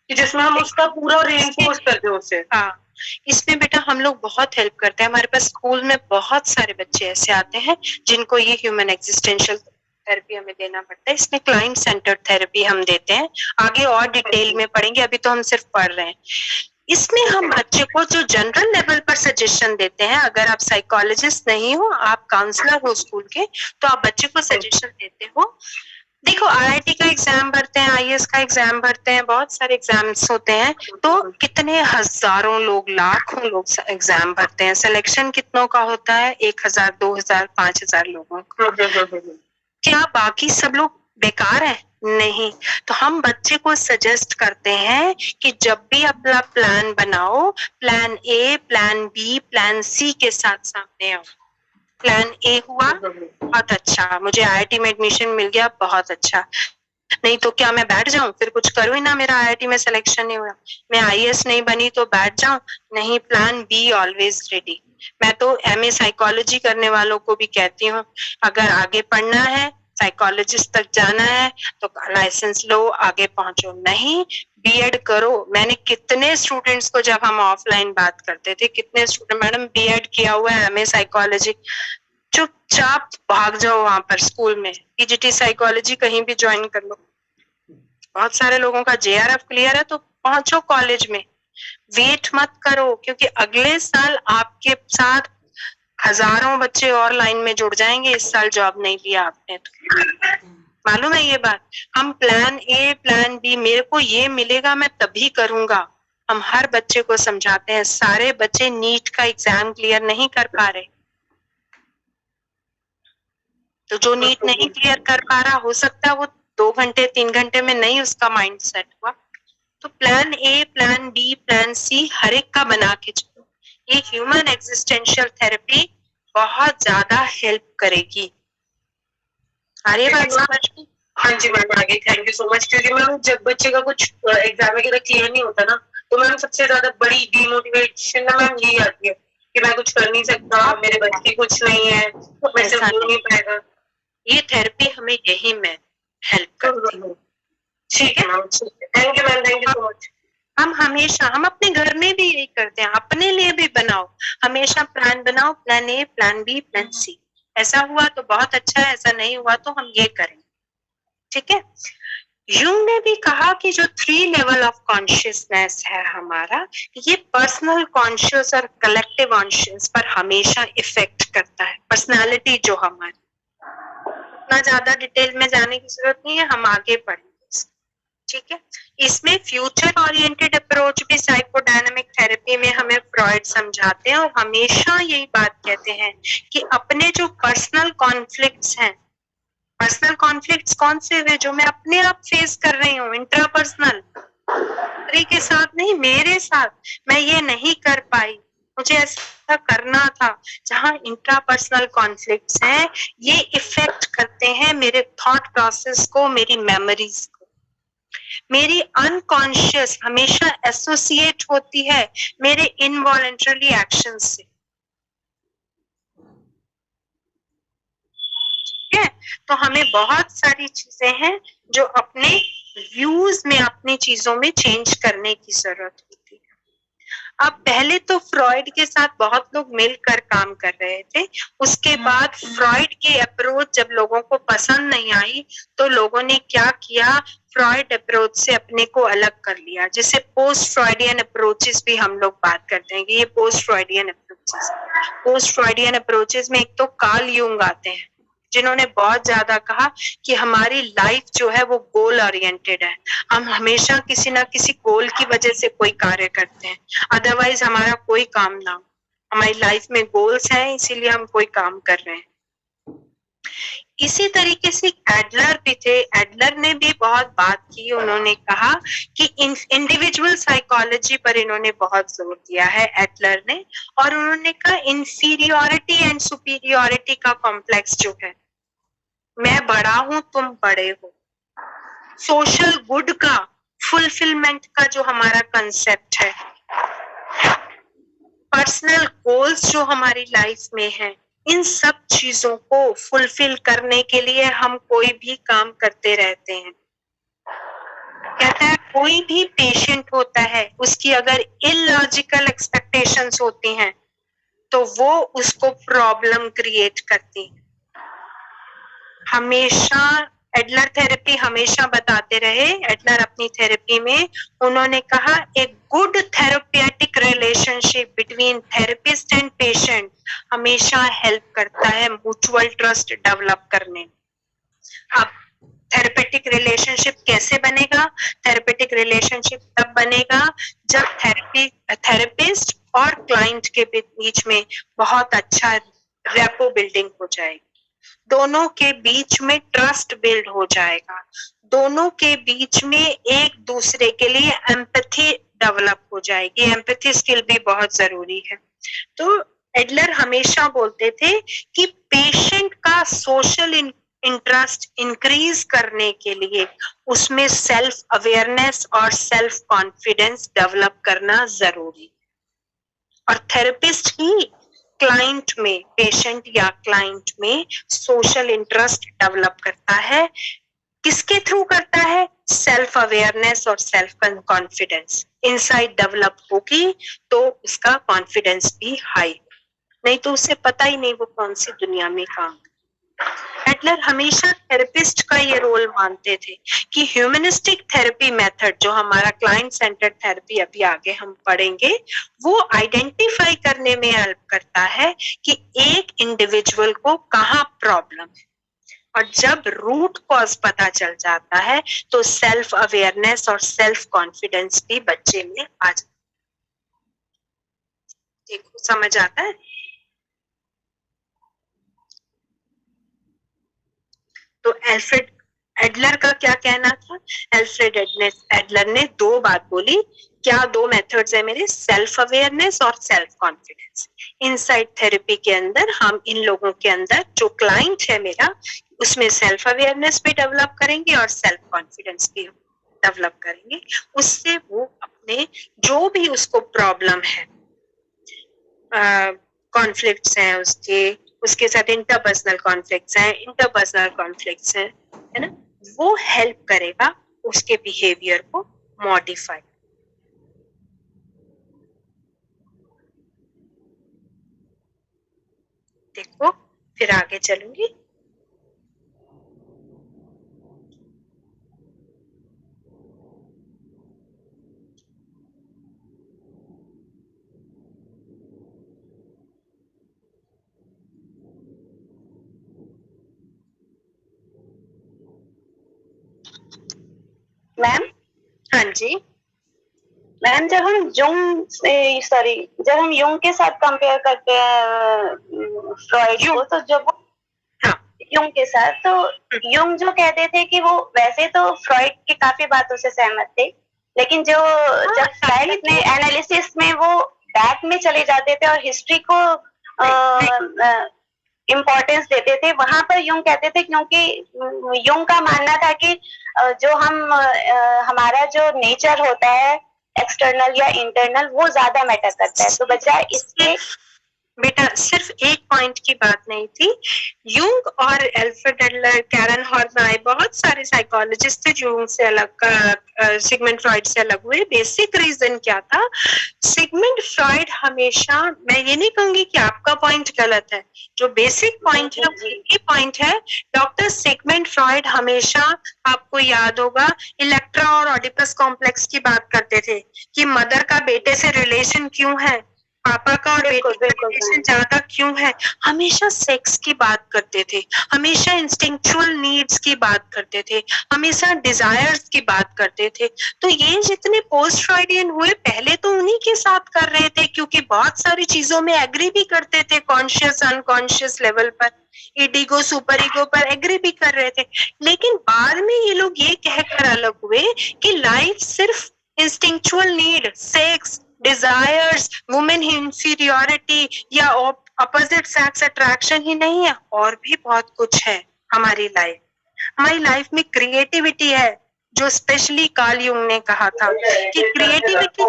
कि जिसमें हम उसका पूरा रेनफोर्स कर दें उसे? हाँ, इसमें बेटा हम लोग बहुत हेल्प करते हैं। हमारे पास स्कूल में बहुत सारे बच्चे ऐसे आते हैं जिनको ये ह्यूमन एग्जिस्टेंशियल थेरेपी हमें देना पड़ता है। इसमें क्लाइंट सेंटर्ड थेरेपी हम देते हैं, आगे और डिटेल में पढ़ेंगे, अभी तो हम सिर्फ पढ़ रहे हैं। इसमें हम बच्चे को जो जनरल लेवल पर सजेशन देते हैं, अगर आप साइकोलॉजिस्ट नहीं हो, आप काउंसलर हो स्कूल के, तो आप बच्चे को सजेशन देते हो, देखो आईआईटी का एग्जाम भरते हैं, आईएएस का एग्जाम भरते हैं, बहुत सारे एग्जाम्स होते हैं, तो कितने हजारों लोग, लाखों लोग एग्जाम भरते हैं, सिलेक्शन कितनों का होता है? 1000, 2000, 5000 लोगों का। क्या बाकी सब लोग बेकार है? नहीं। तो हम बच्चे को सजेस्ट करते हैं कि जब भी अपना प्लान बनाओ, plan A, plan B, plan C के साथ सामने आओ। प्लान ए हुआ, बहुत अच्छा, मुझे आईआईटी में एडमिशन मिल गया, बहुत अच्छा। नहीं तो क्या मैं बैठ जाऊं, फिर कुछ करूं ही ना, मेरा आईआईटी में सिलेक्शन नहीं हुआ, मैं आईएएस नहीं बनी तो बैठ जाऊं? नहीं, प्लान बी ऑलवेज रेडी। मैं तो एमए साइकोलॉजी करने वालों को भी कहती हूँ, अगर आगे पढ़ना है, साइकोलॉजिस्ट तक जाना है, तो लाइसेंस लो, आगे पहुंचो। नहीं, बीएड करो। मैंने कितने स्टूडेंट्स को, जब हम ऑफलाइन बात करते थे, कितने स्टूडेंट, मैडम बीएड किया हुआ है, एमए साइकोलॉजी, चुपचाप भाग जाओ वहां पर स्कूल में, पीजीटी साइकोलॉजी कहीं भी ज्वाइन कर लो। बहुत सारे लोगों का जेआरएफ क्लियर है तो पहुंचो कॉलेज में, वेट मत करो, क्योंकि अगले साल आपके साथ हजारों बच्चे और लाइन में जुड़ जाएंगे। इस साल जॉब नहीं लिया आपने तो, मालूम है ये बात। हम प्लान ए, प्लान बी, मेरे को ये मिलेगा मैं तभी करूंगा, हम हर बच्चे को समझाते हैं। सारे बच्चे नीट का एग्जाम क्लियर नहीं कर पा रहे, तो जो नीट नहीं क्लियर कर पा रहा, हो सकता है वो 2 घंटे 3 घंटे में नहीं उसका माइंड सेट हुआ। तो plan A, plan B, plan C हर एक का बना के चलो। ये ह्यूमन एग्जिस्टेंशियल थेरेपी बहुत ज्यादा हेल्प करेगी। अरे बात समझ में? हाँ जी मैम, आगे थैंक यू सो मच। क्योंकि मैम जब बच्चे का कुछ एग्जाम वगैरह क्लियर नहीं होता ना, तो मैम सबसे ज्यादा बड़ी डिमोटिवेशन ना मैम यही आती है कि मैं कुछ कर नहीं सकता, मेरे बच्चे की कुछ नहीं है, मेरे से हो नहीं पाएगा। ये थेरेपी हमें यही में हेल्प करती है। ठीक है ma'am, thank you ma'am, thank you so much. हम अपने घर में भी यही करते हैं, अपने लिए भी बनाओ, हमेशा प्लान बनाओ, plan A, plan B, plan C. ऐसा हुआ तो बहुत अच्छा है, ऐसा नहीं हुआ तो हम ये करें, ठीक है। यूंग ने भी कहा कि जो 3 लेवल ऑफ कॉन्शियसनेस है हमारा, ये पर्सनल कॉन्शियस और कलेक्टिव कॉन्शियस पर हमेशा इफेक्ट करता है। पर्सनालिटी जो हमारी, इतना ज्यादा डिटेल में जाने की जरूरत नहीं है, हम आगे बढ़ेंगे, ठीक है। इसमें फ्यूचर ओरिएंटेड अप्रोच भी साइकोडायनामिक थेरेपी में हमें फ्रॉइड समझाते हैं, और हमेशा यही बात कहते हैं कि अपने जो पर्सनल कॉन्फ्लिक्ट्स हैं, पर्सनल कॉन्फ्लिक्ट्स कौन से हुए जो मैं अपने आप फेस कर रही हूँ, इंट्रापर्सनल, के साथ नहीं, मेरे साथ, मैं ये नहीं कर पाई, मुझे ऐसा करना था, जहां इंट्रापर्सनल कॉन्फ्लिक्ट्स हैं, ये इफेक्ट करते हैं मेरे थॉट प्रोसेस को, मेरी मेमोरीज को। मेरी अनकॉन्शियस हमेशा एसोसिएट होती है मेरे इनवॉलंटरी एक्शन से, ठीक है। तो हमें बहुत सारी चीजें हैं जो अपने व्यूज में, अपनी चीजों में चेंज करने की जरूरत होती है। अब पहले तो फ्रॉइड के साथ बहुत लोग मिलकर काम कर रहे थे, उसके बाद फ्रॉइड के अप्रोच जब लोगों को पसंद नहीं आई, तो लोगों ने क्या किया, फ्रॉइड अप्रोच से अपने को अलग कर लिया, जिसे पोस्ट फ्रॉइडियन अप्रोचेस भी हम लोग बात करते हैं कि ये post Freudian approaches. Post Freudian approaches में एक तो कार्ल यूंग आते हैं, जिन्होंने बहुत ज्यादा कहा कि हमारी लाइफ जो है वो गोल ओरिएंटेड है, हम हमेशा किसी ना किसी गोल की वजह से कोई कार्य करते हैं, अदरवाइज हमारा कोई काम ना हो। हमारी लाइफ में गोल्स हैं, इसीलिए हम कोई काम कर रहे हैं। इसी तरीके से एडलर भी थे, एडलर ने भी बहुत बात की, उन्होंने कहा कि इंडिविजुअल साइकोलॉजी पर इन्होंने बहुत जोर दिया है एडलर ने, और उन्होंने कहा इंफीरियोरिटी एंड सुपीरियोरिटी का कॉम्प्लेक्स जो है, मैं बड़ा हूं तुम बड़े हो, सोशल गुड का, फुलफिलमेंट का जो हमारा कंसेप्ट है, पर्सनल गोल्स जो हमारी लाइफ में है, इन सब चीजों को फुलफिल करने के लिए हम कोई भी काम करते रहते हैं। कहता है कोई भी पेशेंट होता है, उसकी अगर इलॉजिकल एक्सपेक्टेशंस होती हैं तो वो उसको प्रॉब्लम क्रिएट करती है। हमेशा एडलर थेरेपी हमेशा बताते रहे। एडलर अपनी थेरेपी में उन्होंने कहा एक good therapeutic relationship between therapist and patient हमेशा हेल्प करता है म्यूचुअल ट्रस्ट डेवलप करने में। अब थेरेपेटिक रिलेशनशिप कैसे बनेगा? थेरेपेटिक रिलेशनशिप तब बनेगा जब थेरेपिस्ट और क्लाइंट के बीच में बहुत अच्छा रेपो बिल्डिंग हो जाएगी, दोनों के बीच में ट्रस्ट बिल्ड हो जाएगा, दोनों के बीच में एक दूसरे के लिए एम्पैथी डेवलप हो जाएगी। एम्पैथी स्किल भी बहुत जरूरी है। तो एडलर हमेशा बोलते थे कि पेशेंट का सोशल इंटरेस्ट इंक्रीज करने के लिए उसमें सेल्फ अवेयरनेस और सेल्फ कॉन्फिडेंस डेवलप करना जरूरी, और थेरेपिस्ट ही क्लाइंट में, पेशेंट या क्लाइंट में सोशल इंटरेस्ट डेवलप करता है। किसके थ्रू करता है? सेल्फ अवेयरनेस और सेल्फ कॉन्फिडेंस इनसाइड डेवलप होगी तो उसका कॉन्फिडेंस भी हाई, नहीं तो उसे पता ही नहीं वो कौन सी दुनिया में काम। एडलर हमेशा थेरेपिस्ट का ये रोल मानते थे कि ह्यूमनिस्टिक थेरेपी मेथड जो हमारा क्लाइंट सेंटर्ड थेरेपी अभी आगे हम पढ़ेंगे, वो आइडेंटिफाई करने में हेल्प करता है कि एक इंडिविजुअल को कहाँ प्रॉब्लम है, और जब रूट कॉज पता चल जाता है तो सेल्फ अवेयरनेस और सेल्फ कॉन्फिडेंस भी बच्चे में आ जाता है। देखो समझ आता है? तो एल्फ्रेड एडलर का क्या कहना था? एल्फ्रेड एडलर ने दो बात बोली। क्या दो मेथड्स है मेरे? सेल्फ अवेयरनेस और सेल्फ कॉन्फिडेंस। इनसाइड थेरेपी के अंदर हम इन लोगों के अंदर जो क्लाइंट है मेरा, उसमें सेल्फ अवेयरनेस भी डेवलप करेंगे और सेल्फ कॉन्फिडेंस भी डेवलप करेंगे। उससे वो अपने जो भी उसको प्रॉब्लम है, कॉन्फ्लिक्ट्स हैं उसके साथ इंटरपर्सनल कॉन्फ्लिक्ट्स हैं, इंटरपर्सनल कॉन्फ्लिक्ट्स हैं, है ना, वो हेल्प करेगा उसके बिहेवियर को मॉडिफाई। देखो फिर आगे चलूंगी। मैम। हाँ जी मैम, जब हम युंग के साथ कंपेयर करते हैं फ्रॉइड को, तो जब युंग के साथ, तो युंग जो कहते थे कि वो वैसे तो फ्रॉइड की काफी बातों से सहमत थे, लेकिन जब फ्रॉइड अपने एनालिसिस में वो बैक में चले जाते थे और हिस्ट्री को इम्पोर्टेंस देते थे, वहां पर युंग कहते थे, क्योंकि युंग का मानना था कि जो हमारा जो नेचर होता है एक्सटर्नल या इंटरनल, वो ज्यादा मैटर करता है। तो बजाय इसके बेटा सिर्फ एक पॉइंट की बात नहीं थी। यूंग और एल्फ्रेड एडलर, कैरन हॉर्नाय, बहुत सारे साइकोलॉजिस्ट थे जो यूंग से अलग, सिगमंड फ्रॉइड से अलग हुए। बेसिक रीजन क्या था? सिगमंड फ्रॉइड हमेशा, मैं ये नहीं कहूंगी कि आपका पॉइंट गलत है, जो बेसिक पॉइंट है ये पॉइंट है। डॉक्टर सिगमंड फ्रॉइड हमेशा, आपको याद होगा, इलेक्ट्रा और ऑडिपस कॉम्प्लेक्स की बात करते थे कि मदर का बेटे से रिलेशन क्यों है, पापा का और बेटे का रिलेशन ज्यादा क्यों है। हमेशा सेक्स की बात करते थे, हमेशा इंस्टिंक्चुअल नीड्स की बात करते थे, हमेशा डिजायर्स की बात करते थे। तो ये जितने पोस्ट फ्रॉइडियन हुए, पहले तो उन्हीं के साथ कर रहे थे, क्योंकि बहुत सारी चीजों में एग्री भी करते थे, कॉन्शियस अनकॉन्शियस लेवल पर, ईडीगो सुपर ईगो पर एग्री भी कर रहे थे। लेकिन बाद में ये लोग ये कहकर अलग हुए कि लाइफ सिर्फ instinctual need, sex, desires, women inferiority या अपोजिट सेक्स अट्रैक्शन ही नहीं है, और भी बहुत कुछ है हमारी लाइफ। हमारी लाइफ में क्रिएटिविटी है, जो स्पेशली कार्ल युंग ने कहा था कि क्रिएटिविटी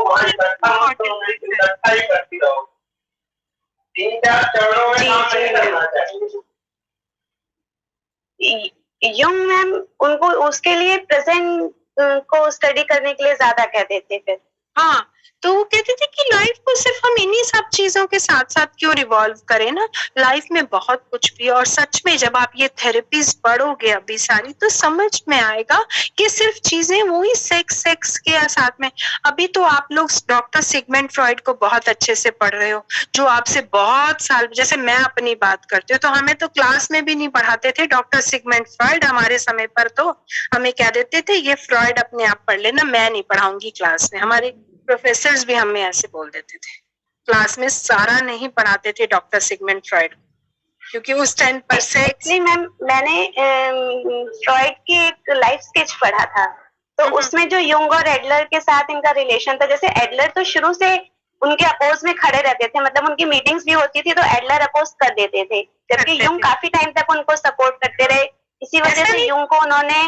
युंग मैम उनको उसके लिए प्रेजेंट को स्टडी करने के लिए ज्यादा कहते थे फिर। हाँ, तो वो कहते थे कि लाइफ को सिर्फ हम इन्हीं सब चीजों के साथ साथ क्यों रिवॉल्व करें ना, लाइफ में बहुत कुछ भी। और सच में जब आप ये थेरेपीज पढ़ोगे अभी सारी, तो समझ में आएगा कि सिर्फ चीजें वही सेक्स के साथ में। अभी तो आप लोग डॉक्टर सिगमंड फ्रॉइड को बहुत अच्छे से पढ़ रहे हो, जो आपसे बहुत साल, जैसे मैं अपनी बात करती हूँ तो हमें तो क्लास में भी नहीं पढ़ाते थे डॉक्टर सिगमंड फ्रॉइड। हमारे समय पर तो हमें क्या देते थे, ये फ्रॉइड अपने आप पढ़ लेना, मैं नहीं पढ़ाऊंगी क्लास में। हमारे प्रोफेसर्स भी हमें ऐसे बोल देते थे, क्लास में सारा नहीं पढ़ाते थे डॉक्टर सिगमंड फ्रॉइड, क्योंकि उस टाइम पर से एक्चुअली मैम मैंने फ्रॉइड की एक लाइफ स्केच पढ़ा था, तो उसमें जो युंग और एडलर के साथ इनका रिलेशन था, जैसे एडलर तो शुरू से उनके अपोज में खड़े रहते थे, मतलब उनकी मीटिंग्स भी होती थी तो एडलर अपोज कर देते थे, जबकि युंग काफी टाइम तक उनको सपोर्ट करते रहे। इसी वजह से युंग को उन्होंने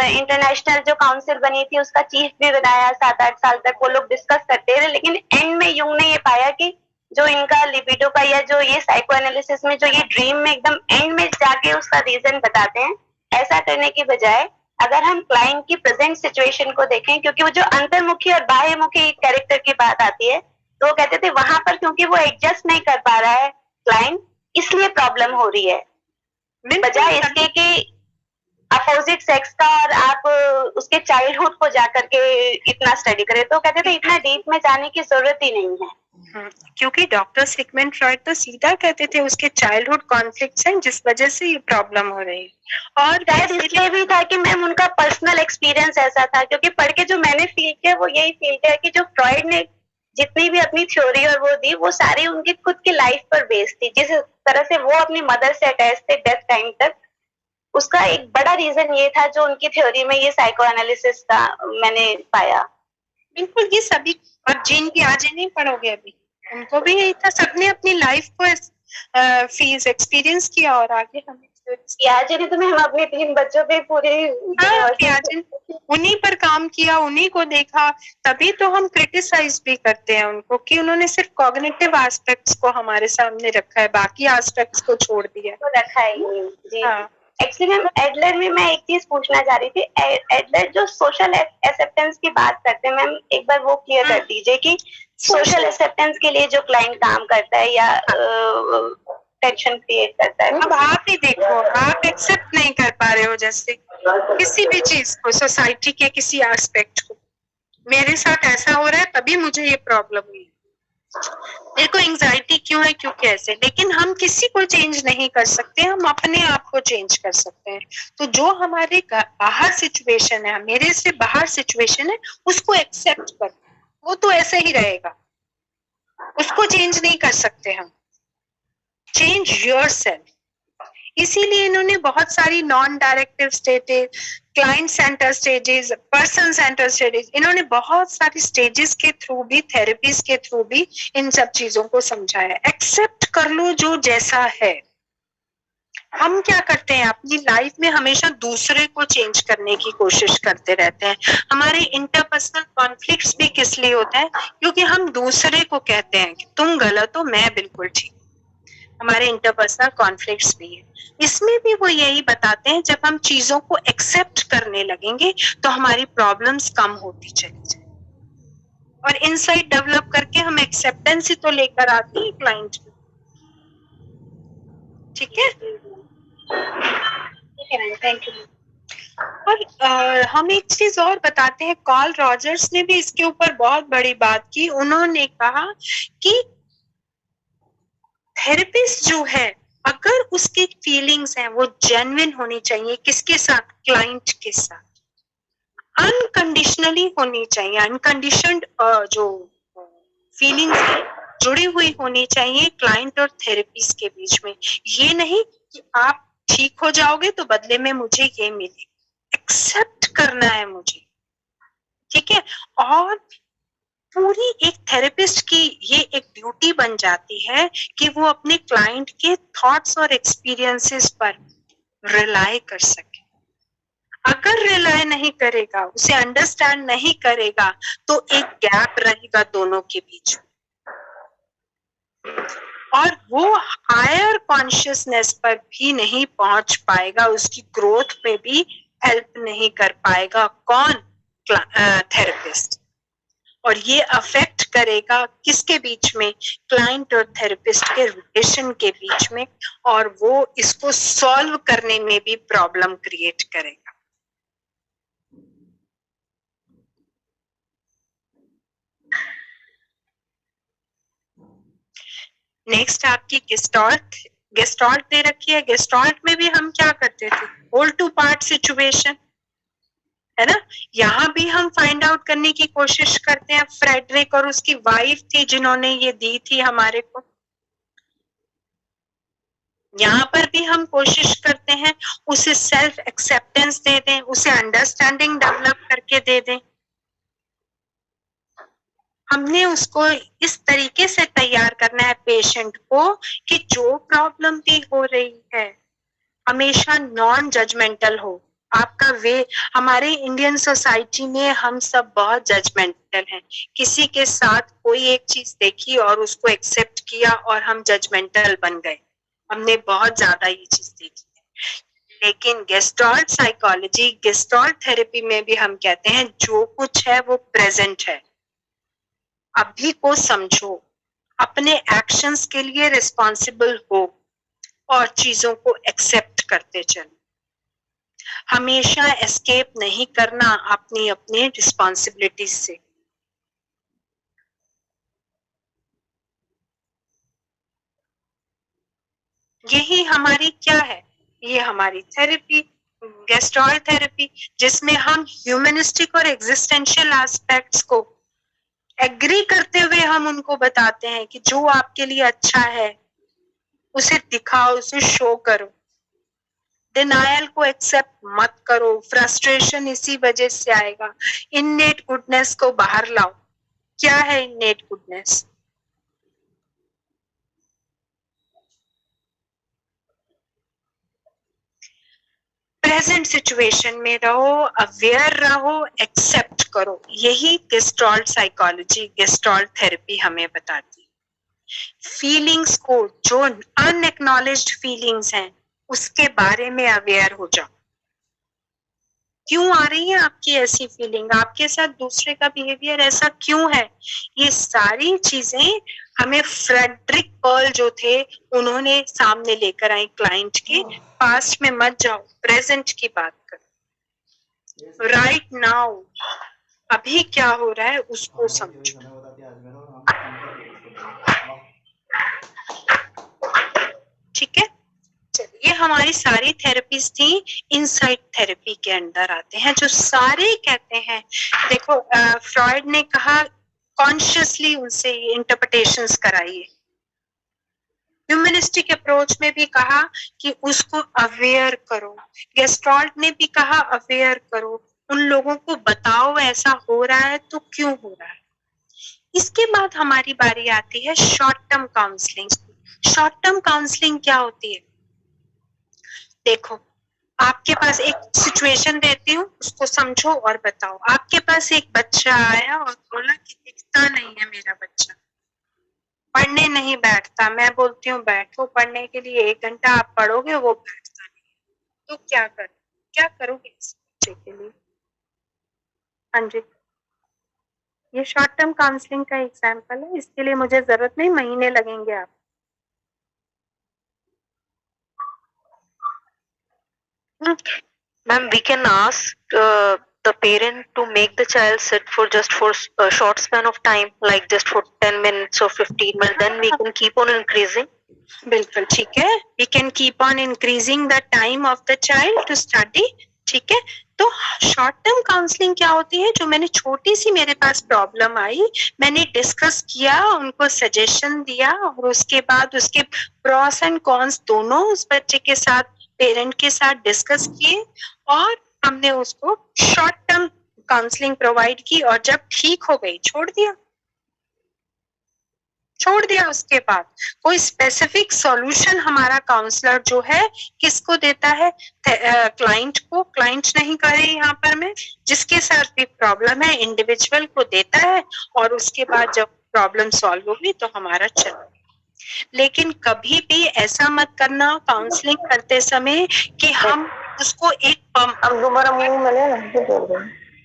इंटरनेशनल जो काउंसिल बनी थी उसका चीफ भी बनाया। 7-8 साल तक वो लोग डिस्कस करते रहे, लेकिन एंड में युंग ने ये पाया कि जो इनका लिबिडो का या जो ये साइको एनालिसिस में जो ये ड्रीम में एकदम एंड में जाके उसका रीजन बताते हैं, ऐसा करने की बजाय अगर हम क्लाइंट की प्रेजेंट सिचुएशन को देखें, क्योंकि वो जो अंतर्मुखी और बाह्यमुखी कैरेक्टर की बात आती है, तो वो कहते थे वहां पर क्योंकि वो एडजस्ट नहीं कर पा रहा है क्लाइंट, इसलिए प्रॉब्लम हो रही है, बजाय इसके कि अपोजिट सेक्स का और आप उसके चाइल्डहुड को जाकर के इतना स्टडी करें। तो कहते थे इतना डीप में जाने की जरूरत ही नहीं है। क्योंकि डॉक्टर सिगमंड फ्रॉइड तो सीधा कहते थे उसके चाइल्डहुड कॉन्फ्लिक्ट्स हैं जिस वजह से ये प्रॉब्लम हो रही है। और शायद इसलिए भी था कि मैम उनका पर्सनल एक्सपीरियंस ऐसा था, क्योंकि पढ़ के जो मैंने फील किया वो यही फील किया कि जो फ्रॉइड ने जितनी भी अपनी थ्योरी और वो दी, वो सारी उनकी खुद की लाइफ पर बेस्ड थी। जिस तरह से वो अपनी मदर से अटैच थे डेथ टाइम तक, उसका एक बड़ा रीजन ये था जो उनकी थ्योरी में ये साइको एनालिसिस का मैंने पाया। बिल्कुल, ये सभी, और जिन की आज नहीं पढ़ोगे अभी, उनको भी यही था, सबने अपनी लाइफ को फीस एक्सपीरियंस किया और आगे हमें पियाजे तो हम अपने 3 बच्चों पे पूरे उन्हीं पर काम किया, उन्हीं को देखा, तभी तो हम क्रिटिसाइज भी करते हैं उनको कि उन्होंने सिर्फ कॉग्निटिव एस्पेक्ट्स को हमारे सामने रखा है, बाकी एस्पेक्ट्स को छोड़ दिया तो रखा है जी। एक्चुअली मैम एडलर में मैं एक चीज पूछना चाह रही थी, एडलर जो सोशल एक्सेप्टेंस की बात करते हैं मैम, एक बार वो क्लियर कर दीजिए कि सोशल एक्सेप्टेंस के लिए जो क्लाइंट काम करता है या टेंशन क्रिएट करता है। अब आप ही देखो, आप एक्सेप्ट नहीं कर पा रहे हो जैसे किसी भी चीज को, सोसाइटी के किसी एस्पेक्ट को, मेरे साथ ऐसा हो रहा है तभी मुझे ये प्रॉब्लम हुई, मेरे को एंजाइटी क्यों है, क्यों कैसे, लेकिन हम किसी को चेंज नहीं कर सकते, हम अपने आप को चेंज कर सकते हैं। तो जो हमारे बाहर सिचुएशन है, मेरे से बाहर सिचुएशन है, उसको एक्सेप्ट कर, वो तो ऐसे ही रहेगा, उसको चेंज नहीं कर सकते हम। Change yourself. इसीलिए इन्होंने बहुत सारी non directive stages, client centre stages, person centre stages, इन्होंने बहुत सारी स्टेजेस के थ्रू भी, थेरेपीज के थ्रू भी इन सब चीजों को समझाया। एक्सेप्ट कर लो जो जैसा है। हम क्या करते हैं अपनी लाइफ में, हमेशा दूसरे को चेंज करने की कोशिश करते रहते हैं। हमारे इंटरपर्सनल कॉन्फ्लिक्ट्स भी किस लिए होते हैं, क्योंकि हम दूसरे को कहते हैं कि तुम गलत हो, मैं बिल्कुल ठीक। हमारे इंटरपर्सनल कॉन्फ्लिक्ट्स भी है। इसमें भी वो यही बताते हैं, जब हम चीजों को एक्सेप्ट करने लगेंगे तो हमारी प्रॉब्लम्स कम होती चली जाए, और इनसाइट डेवलप करके हम एक्सेप्टेंस ही तो लेकर आते हैं क्लाइंट में। ठीक है, थैंक यू। और हम एक चीज और बताते हैं, कार्ल रॉजर्स ने भी इसके ऊपर बहुत बड़ी बात की। उन्होंने कहा कि थेरेपिस्ट जो है, अगर उसकी फीलिंग्स हैं वो जेन्युइन होनी चाहिए, किसके साथ, क्लाइंट के साथ, अनकंडीशनली होनी चाहिए, अनकंडीशनड जो फीलिंग्स है जुड़ी हुई होनी चाहिए क्लाइंट और थेरेपिस्ट के बीच में। ये नहीं कि आप ठीक हो जाओगे तो बदले में मुझे ये मिले, एक्सेप्ट करना है मुझे, ठीक है। और पूरी एक थेरेपिस्ट की ये एक ड्यूटी बन जाती है कि वो अपने क्लाइंट के थॉट्स और एक्सपीरियंसेस पर रिलाई कर सके। अगर रिलाई नहीं करेगा, उसे अंडरस्टैंड नहीं करेगा, तो एक गैप रहेगा दोनों के बीच में, और वो हायर कॉन्शियसनेस पर भी नहीं पहुंच पाएगा, उसकी ग्रोथ में भी हेल्प नहीं कर पाएगा। कौन? थेरेपिस्ट। और ये अफेक्ट करेगा किसके बीच में, क्लाइंट और थेरेपिस्ट के रिलेशन के बीच में, और वो इसको सॉल्व करने में भी प्रॉब्लम क्रिएट करेगा। नेक्स्ट आपकी गेस्टॉल्ट दे रखी है। गेस्टॉल्ट में भी हम क्या करते थे, होल टू पार्ट सिचुएशन, है ना। यहाँ भी हम फाइंड आउट करने की कोशिश करते हैं। फ्रेडरिक और उसकी वाइफ थी जिन्होंने ये दी थी हमारे को। यहाँ पर भी हम कोशिश करते हैं उसे सेल्फ एक्सेप्टेंस दे दें, उसे अंडरस्टैंडिंग डेवलप करके दे दें। हमने उसको इस तरीके से तैयार करना है पेशेंट को कि जो प्रॉब्लम भी हो रही है हमेशा नॉन जजमेंटल हो। आपका वे, हमारे इंडियन सोसाइटी में हम सब बहुत जजमेंटल हैं। किसी के साथ कोई एक चीज देखी और उसको एक्सेप्ट किया और हम जजमेंटल बन गए। हमने बहुत ज्यादा ये चीज देखी है। लेकिन गेस्टॉल्ट साइकोलॉजी, गेस्टॉल्ट थेरेपी में भी हम कहते हैं जो कुछ है वो प्रेजेंट है, अभी को समझो, अपने एक्शंस के लिए रिस्पॉन्सिबल हो और चीजों को एक्सेप्ट करते चलो। हमेशा एस्केप नहीं करना अपनी रिस्पॉन्सिबिलिटी से। यही हमारी क्या है, ये हमारी थेरेपी, गेस्टॉल्ट थेरेपी, जिसमें हम ह्यूमनिस्टिक और एग्जिस्टेंशियल एस्पेक्ट्स को एग्री करते हुए हम उनको बताते हैं कि जो आपके लिए अच्छा है उसे दिखाओ, उसे शो करो। डिनायल को एक्सेप्ट मत करो, फ्रस्ट्रेशन इसी वजह से आएगा। इननेट गुडनेस को बाहर लाओ। क्या है इननेट गुडनेस? प्रेजेंट सिचुएशन में रहो, अवेयर रहो, एक्सेप्ट करो। यही गेस्टॉल्ट साइकोलॉजी, गेस्टॉल्ट थेरेपी हमें बताती है। फीलिंग्स को, जो अनएक्नॉलेज्ड फीलिंग्स हैं, उसके बारे में अवेयर हो जाओ। क्यों आ रही है आपकी ऐसी फीलिंग, आपके साथ दूसरे का बिहेवियर ऐसा क्यों है, ये सारी चीजें हमें फ्रेडरिक पर्ल जो थे उन्होंने सामने लेकर आई क्लाइंट के। पास्ट में मत जाओ, प्रेजेंट की बात करो। राइट नाउ, अभी क्या हो रहा है उसको समझो। ठीक है, चलिए, हमारी सारी थेरेपीज थी इनसाइट थेरेपी के अंदर आते हैं, जो सारे कहते हैं। देखो, फ्रॉइड ने कहा कॉन्शियसली उनसे इंटरप्रिटेशंस कराइए। ह्यूमनिस्टिक अप्रोच में भी कहा कि उसको अवेयर करो। गेस्टॉल्ट ने भी कहा अवेयर करो, उन लोगों को बताओ ऐसा हो रहा है तो क्यों हो रहा है। इसके बाद हमारी बारी आती है short term counselling. Short term counselling क्या होती है? देखो, आपके पास एक सिचुएशन देती हूँ, उसको समझो और बताओ। आपके पास एक बच्चा आया और बोला कि दिखता नहीं है मेरा बच्चा, पढ़ने नहीं बैठता। मैं बोलती हूँ बैठो पढ़ने के लिए, 1 घंटा आप पढ़ोगे, वो बैठता नहीं, तो क्या करोगे इस बच्चे के लिए? हाँ जी, ये शॉर्ट टर्म काउंसलिंग का एग्जाम्पल है। इसके लिए मुझे जरूरत नहीं, महीने लगेंगे आप। Ma'am, we can ask the parent to make the child sit for a short span of time, like just for 10 minutes or 15 minutes. Then we can keep on increasing. बिल्कुल ठीक है, we can keep on increasing the time of the child to study. ठीक है, तो short term counselling क्या होती है? जो मैंने छोटी सी, मेरे पास प्रॉब्लम आई, मैंने डिस्कस किया, उनको सजेशन दिया और उसके बाद उसके प्रॉस एंड कॉन्स दोनों उस बच्चे के साथ, पेरेंट के साथ डिस्कस किए और हमने उसको शॉर्ट टर्म काउंसलिंग प्रोवाइड की। और जब ठीक हो गई छोड़ दिया। उसके बाद कोई स्पेसिफिक सॉल्यूशन हमारा काउंसलर जो है किसको देता है? क्लाइंट को। क्लाइंट नहीं कह रही यहाँ पर मैं, जिसके साथ भी प्रॉब्लम है इंडिविजुअल को देता है, और उसके बाद जब प्रॉब्लम सॉल्व होगी तो हमारा चल। लेकिन कभी भी ऐसा मत करना काउंसलिंग करते समय कि हम उसको एक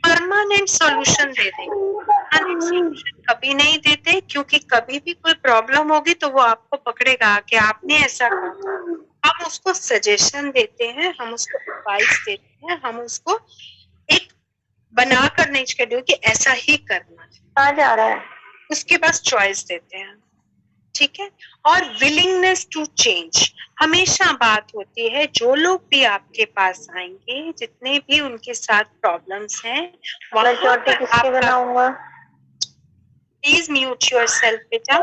परमानेंट सॉल्यूशन दे देंगे। परमानेंट सॉल्यूशन कभी नहीं देते, क्योंकि कभी भी कोई प्रॉब्लम होगी तो वो आपको पकड़ेगा कि आपने ऐसा कहा। हम उसको सजेशन देते हैं, हम उसको एडवाइस देते हैं, हम उसको एक बनाकर नहीं शेड्यूल कि ऐसा ही करना है, आ जा रहा है, उसके पास चॉइस देते हैं। ठीक है। और विलिंगनेस टू चेंज, हमेशा बात होती है, जो लोग भी आपके पास आएंगे, जितने भी उनके साथ प्रॉब्लम्स हैं, मैच्योरिटी किसके बनाऊंगा? प्लीज म्यूट योरसेल्फ बेटा।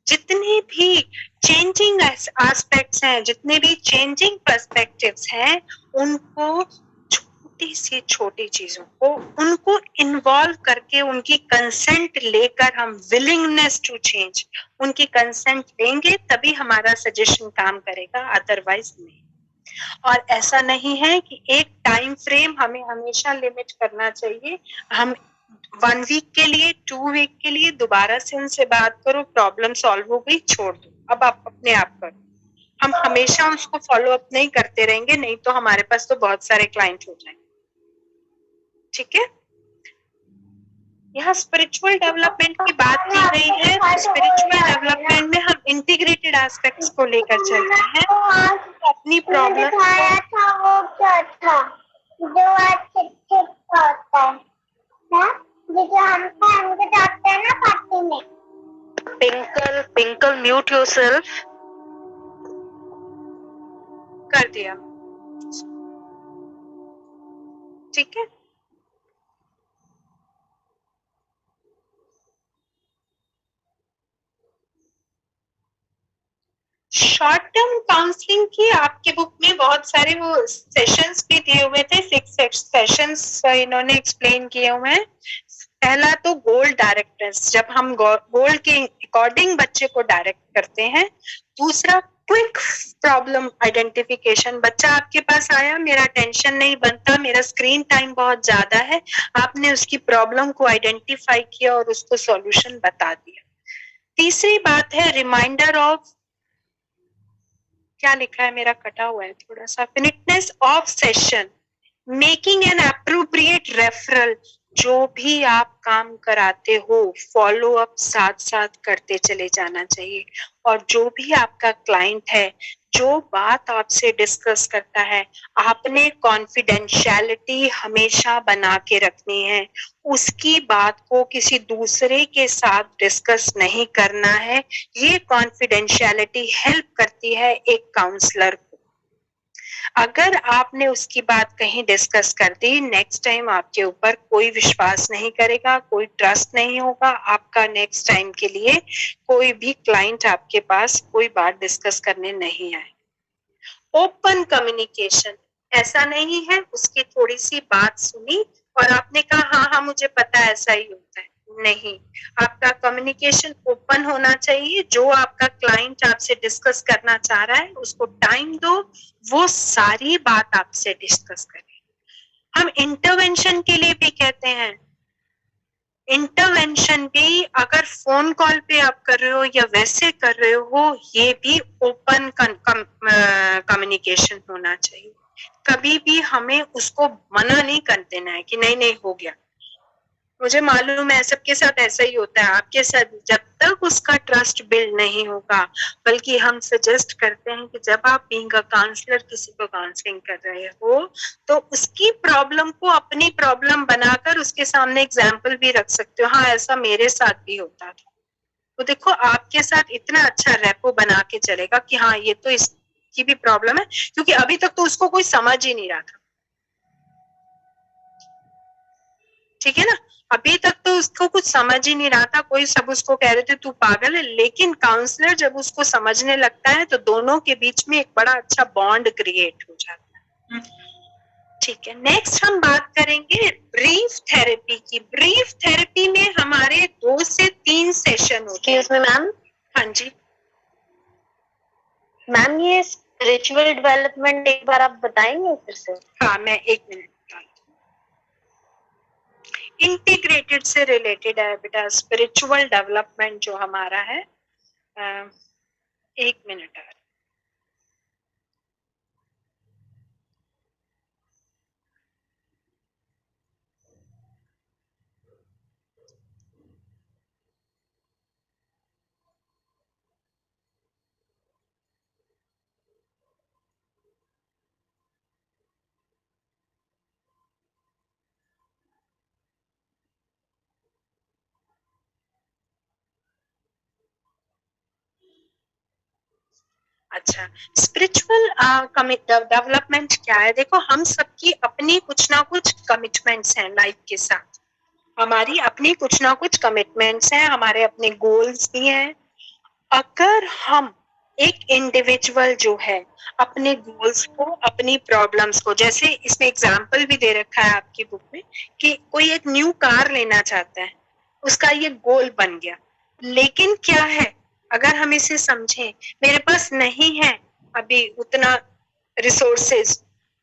जितने भी चेंजिंग एस्पेक्ट्स हैं, जितने भी चेंजिंग पर्सपेक्टिव्स हैं, उनको छोटी से छोटी चीजों को उनको इन्वॉल्व करके उनकी कंसेंट लेकर हम विलिंगनेस टू चेंज, उनकी कंसेंट लेंगे तभी हमारा सजेशन काम करेगा, अदरवाइज नहीं। और ऐसा नहीं है कि एक टाइम फ्रेम हमें हमेशा लिमिट करना चाहिए। हम 1 वीक के लिए, 2 वीक के लिए दोबारा से उनसे बात करो, प्रॉब्लम सॉल्व हो गई, छोड़ दो, अब आप अपने आप करो। हम हमेशा उसको फॉलो अप नहीं करते रहेंगे, नहीं तो हमारे पास तो बहुत सारे क्लाइंट हो जाएंगे। ठीक है। यहाँ स्पिरिचुअल डेवलपमेंट की बात की गई है, तो स्पिरिचुअल डेवलपमेंट में हम इंटीग्रेटेड एस्पेक्ट्स को लेकर चलते हैं। अपनी प्रॉब्लम था वो क्या था जो आज चिट होता है जो हम जाते हैं ना पार्टी में। Pinkle, mute yourself. कर दिया। ठीक है। शॉर्ट टर्म काउंसलिंग की आपके बुक में बहुत सारे वो सेशंस भी दिए हुए थे, 6 सेशंस इन्होंने एक्सप्लेन किए हुए हैं। पहला तो गोल डायरेक्टनेस, जब हम गोल के अकॉर्डिंग बच्चे को डायरेक्ट करते हैं। दूसरा क्विक प्रॉब्लम आइडेंटिफिकेशन, बच्चा आपके पास आया, मेरा टेंशन नहीं बनता, मेरा स्क्रीन टाइम बहुत ज्यादा है, आपने उसकी प्रॉब्लम को आइडेंटिफाई किया और उसको सॉल्यूशन बता दिया। तीसरी बात है रिमाइंडर ऑफ, क्या लिखा है, मेरा कटा हुआ है थोड़ा सा, finiteness of session, making an appropriate referral, जो भी आप काम कराते हो फॉलो अप साथ साथ करते चले जाना चाहिए। और जो भी आपका क्लाइंट है, जो बात आपसे डिस्कस करता है, आपने कॉन्फिडेंशियलिटी हमेशा बना के रखनी है, उसकी बात को किसी दूसरे के साथ डिस्कस नहीं करना है। ये कॉन्फिडेंशियलिटी हेल्प करती है एक काउंसलर को। अगर आपने उसकी बात कहीं डिस्कस कर दी, नेक्स्ट टाइम आपके ऊपर कोई विश्वास नहीं करेगा, कोई ट्रस्ट नहीं होगा, आपका नेक्स्ट टाइम के लिए कोई भी क्लाइंट आपके पास कोई बात डिस्कस करने नहीं आए। ओपन कम्युनिकेशन, ऐसा नहीं है उसकी थोड़ी सी बात सुनी और आपने कहा हाँ हाँ मुझे पता है ऐसा ही होता है, नहीं, आपका कम्युनिकेशन ओपन होना चाहिए। जो आपका क्लाइंट आपसे डिस्कस करना चाह रहा है उसको टाइम दो, वो सारी बात आपसे डिस्कस करे। हम इंटरवेंशन के लिए भी कहते हैं, इंटरवेंशन भी अगर फोन कॉल पे आप कर रहे हो या वैसे कर रहे हो, ये भी ओपन कम्युनिकेशन होना चाहिए। कभी भी हमें उसको मना नहीं कर देना है कि नहीं नहीं हो गया। मुझे मालूम है सबके साथ ऐसा ही होता है, आपके साथ जब तक उसका ट्रस्ट बिल्ड नहीं होगा, बल्कि हम सजेस्ट करते हैं कि जब आप बीइंग अ काउंसलर किसी को काउंसलिंग कर रहे हो तो उसकी प्रॉब्लम को अपनी प्रॉब्लम बनाकर उसके सामने एग्जाम्पल भी रख सकते हो, हाँ ऐसा मेरे साथ भी होता था। तो देखो आपके साथ इतना अच्छा रेपो बना के चलेगा कि हाँ ये तो इसकी भी प्रॉब्लम है, क्योंकि अभी तक तो उसको कोई समझ ही नहीं रहा था। ठीक है ना, अभी तक तो उसको कुछ समझ ही नहीं रहा था, कोई सब उसको कह रहे थे तू पागल है, लेकिन काउंसलर जब उसको समझने लगता है तो दोनों के बीच में एक बड़ा अच्छा बॉन्ड क्रिएट हो जाता है। ठीक है, नेक्स्ट हम बात करेंगे ब्रीफ थेरेपी की। ब्रीफ थेरेपी में हमारे 2 से 3 सेशन होते हैं। मैम, हाँ जी मैम ये स्पिरिचुअल डेवलपमेंट एक बार आप बताएंगे फिर से? हाँ मैं 1 मिनट, इंटीग्रेटेड से रिलेटेड है बेटा स्पिरिचुअल डेवलपमेंट जो हमारा है। 1 मिनट है। अच्छा, स्पिरिचुअल डेवलपमेंट क्या है? देखो, हम सबकी अपनी कुछ ना कुछ कमिटमेंट्स हैं लाइफ के साथ, हमारी अपनी कुछ ना कुछ कमिटमेंट्स हैं, हमारे अपने गोल्स भी हैं। अगर हम एक इंडिविजुअल जो है अपने गोल्स को, अपनी प्रॉब्लम्स को, जैसे इसमें एग्जाम्पल भी दे रखा है आपकी बुक में कि कोई एक न्यू कार लेना चाहता है, उसका ये गोल बन गया, लेकिन क्या है, अगर हम इसे समझें, मेरे पास नहीं है अभी उतना रिसोर्सेज,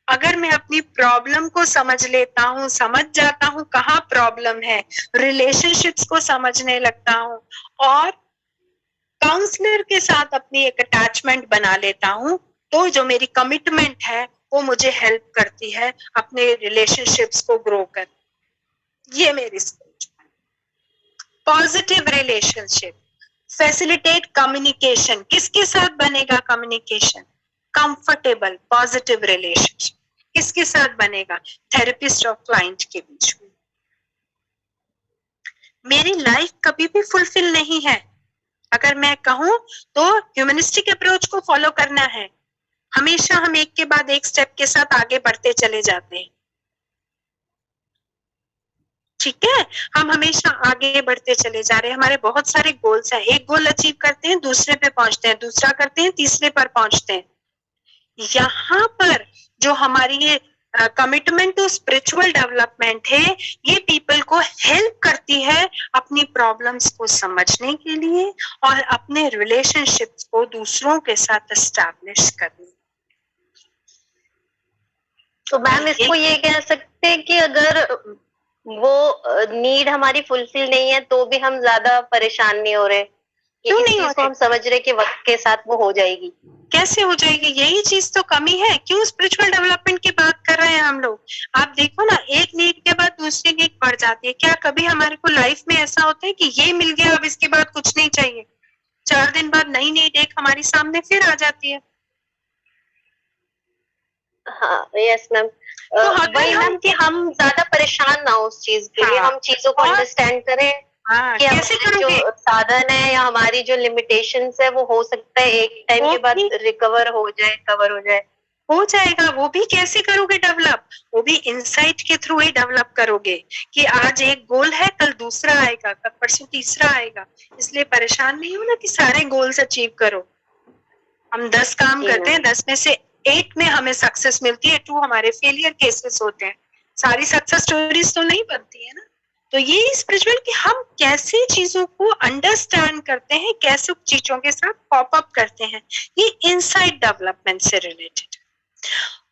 अगर मैं अपनी प्रॉब्लम को समझ लेता हूँ, समझ जाता हूँ कहाँ प्रॉब्लम है, रिलेशनशिप्स को समझने लगता हूँ और काउंसलर के साथ अपनी एक अटैचमेंट बना लेता हूँ, तो जो मेरी कमिटमेंट है वो मुझे हेल्प करती है अपने रिलेशनशिप्स को ग्रो कर। ये मेरी पॉजिटिव रिलेशनशिप, फैसिलिटेट कम्युनिकेशन, किसके साथ बनेगा कम्युनिकेशन? कंफर्टेबल पॉजिटिव रिलेशनशिप किसके साथ बनेगा? थेरेपिस्ट और क्लाइंट के बीच में। मेरी लाइफ कभी भी फुलफिल नहीं है, अगर मैं कहूं तो ह्यूमनिस्टिक अप्रोच को फॉलो करना है, हमेशा हम एक के बाद एक स्टेप के साथ आगे बढ़ते चले जाते हैं, ठीक है, हम हमेशा आगे बढ़ते चले जा रहे हैं, हमारे बहुत सारे गोल्स हैं, एक गोल अचीव करते हैं, दूसरे पे पहुंचते हैं, दूसरा करते हैं, तीसरे पर पहुंचते हैं। यहाँ पर जो हमारी ये कमिटमेंट टू स्पिरिचुअल डेवलपमेंट है, ये पीपल को हेल्प करती है अपनी प्रॉब्लम्स को समझने के लिए और अपने रिलेशनशिप्स को दूसरों के साथ एस्टैब्लिश करने। तो मैम इसको ये कह सकते हैं कि अगर वो नीड हमारी फुलफिल नहीं है तो भी हम ज्यादा परेशान नहीं हो रहे, क्यों इस नहीं चीज हो को रहे? हम समझ रहे कि वक्त के साथ वो हो जाएगी। कैसे हो जाएगी? यही चीज तो कमी है, क्यों स्पिरिचुअल डेवलपमेंट की बात कर रहे हैं हम लोग? आप देखो ना, एक नीड के बाद दूसरी नीड बढ़ जाती है, क्या कभी हमारे को लाइफ में ऐसा होता है कि ये मिल गया अब इसके बाद कुछ नहीं चाहिए, 4 दिन बाद नई नीड एक हमारी सामने फिर आ जाती है। हाँ यस मैम, तो वही मैम कि हम ज्यादा परेशान ना हो उस चीज के लिए, हाँ, हम चीजों को और अंडरस्टैंड करें हाँ, कि कैसे हमारे करोगे? जो साधन है या हमारी जो लिमिटेशंस है वो हो सकता है एक टाइम के बाद रिकवर हो जाए, कवर हो जाए। हो जाएगा, वो भी कैसे करोगे डेवलप? वो भी इनसाइट के थ्रू ही डेवलप करोगे कि आज एक गोल है, कल दूसरा आएगा, कल परसों तीसरा आएगा, इसलिए परेशान नहीं हो ना कि सारे गोल्स अचीव करो। हम 10 काम करते हैं, 10 में से 8 में हमें सक्सेस मिलती है, 2 हमारे फेलियर केसेस होते हैं, सारी सक्सेस स्टोरीज तो नहीं बनती है ना। तो ये स्पिरिचुअल कि हम कैसे चीजों को अंडरस्टैंड करते हैं, कैसे चीजों के साथ पॉप अप करते हैं, ये इनसाइट डेवलपमेंट से रिलेटेड।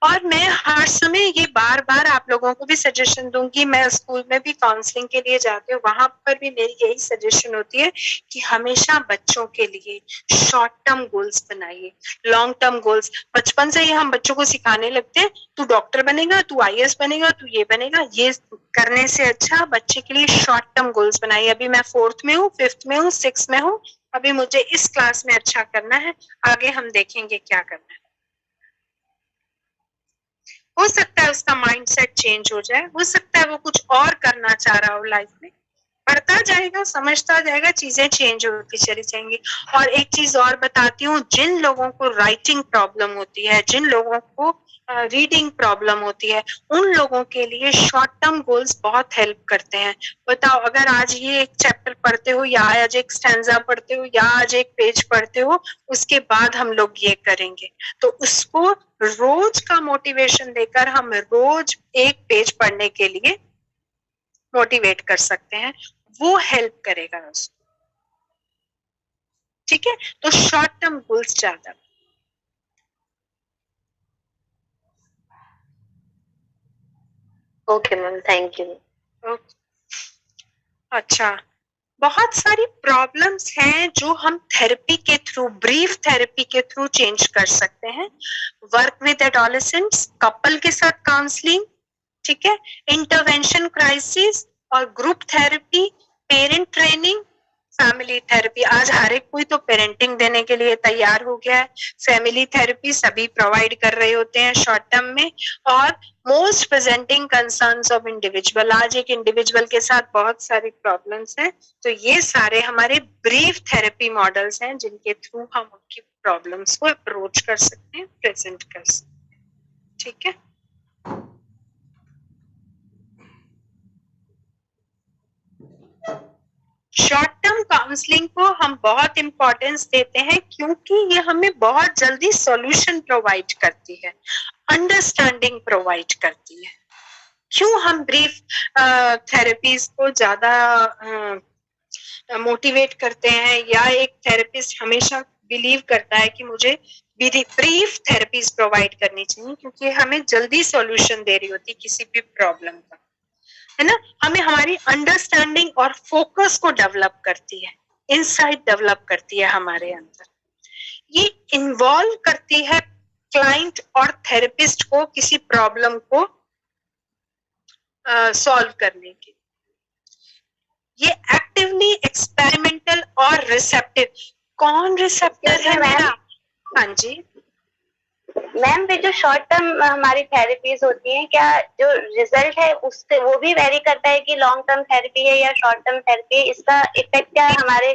और मैं हर समय ये बार बार आप लोगों को भी सजेशन दूंगी, मैं स्कूल में भी काउंसलिंग के लिए जाती हूँ, वहां पर भी मेरी यही सजेशन होती है कि हमेशा बच्चों के लिए शॉर्ट टर्म गोल्स बनाइए, लॉन्ग टर्म गोल्स बचपन से ही हम बच्चों को सिखाने लगते हैं, तू डॉक्टर बनेगा, तू IAS बनेगा, तू ये बनेगा, ये करने से अच्छा बच्चे के लिए शॉर्ट टर्म गोल्स बनाइए। अभी मैं 4th में हूँ, 5th में हूँ, 6th में हूँ, अभी मुझे इस क्लास में अच्छा करना है, आगे हम देखेंगे क्या करना है। हो सकता है उसका माइंडसेट चेंज हो जाए, हो सकता है वो कुछ और करना चाह रहा हो लाइफ में, पढ़ता जाएगा, समझता जाएगा, चीजें चेंज होती चली जाएंगी। और एक चीज और बताती हूँ, जिन लोगों को राइटिंग प्रॉब्लम होती है, जिन लोगों को रीडिंग प्रॉब्लम होती है, उन लोगों के लिए शॉर्ट टर्म गोल्स बहुत हेल्प करते हैं। बताओ, अगर आज ये एक चैप्टर पढ़ते हो या आज एक स्टैंजा पढ़ते हो या आज एक पेज पढ़ते हो, उसके बाद हम लोग ये करेंगे, तो उसको रोज का मोटिवेशन देकर हम रोज एक पेज पढ़ने के लिए मोटिवेट कर सकते हैं, वो हेल्प करेगा उसको, ठीक है। तो शॉर्ट टर्म गोल्स ज्यादा। Okay ma'am, thank you. अच्छा, बहुत सारी प्रॉब्लम्स हैं जो हम थेरेपी के थ्रू, ब्रीफ थेरेपी के थ्रू चेंज कर सकते हैं। वर्क विद एडोलेसेंट्स, कपल के साथ काउंसलिंग, ठीक है, इंटरवेंशन क्राइसिस और group therapy, parent training, family therapy, आज हर एक कोई तो पेरेंटिंग देने के लिए तैयार हो गया है। फैमिली थेरेपी सभी प्रोवाइड कर रहे होते हैं शॉर्ट टर्म में। और most presenting concerns of individual, आज एक इंडिविजुअल के साथ बहुत सारी प्रॉब्लम्स हैं, तो ये सारे हमारे ब्रीफ थेरेपी मॉडल्स हैं जिनके थ्रू हम उनकी प्रॉब्लम्स को अप्रोच कर सकते हैं, प्रेजेंट कर सकते हैं। ठीक है, शॉर्ट टर्म काउंसलिंग को हम बहुत इंपॉर्टेंस देते हैं क्योंकि ये हमें बहुत जल्दी सॉल्यूशन प्रोवाइड करती है, अंडरस्टैंडिंग प्रोवाइड करती है। क्यों हम ब्रीफ थेरेपीज को ज्यादा मोटिवेट करते हैं, या एक थेरेपिस्ट हमेशा बिलीव करता है कि मुझे ब्रीफ थेरेपीज प्रोवाइड करनी चाहिए, क्योंकि हमें जल्दी सॉल्यूशन दे रही होती है किसी भी प्रॉब्लम का, है ना। हमें हमारी अंडरस्टैंडिंग और फोकस को डेवलप करती है, इंसाइट डेवलप करती है हमारे अंदर। ये इन्वॉल्व करती है क्लाइंट और थेरेपिस्ट को किसी प्रॉब्लम को सॉल्व करने की। ये एक्टिवली एक्सपेरिमेंटल और रिसेप्टिव। कौन रिसेप्टर है मेरा? हाँ जी मैम, जो शॉर्ट टर्म हमारी थेरेपीज होती हैं, क्या जो रिजल्ट है उससे वो भी वेरी करता है कि लॉन्ग टर्म थेरेपी है या शॉर्ट टर्म थेरेपी? इसका इफेक्ट क्या हमारे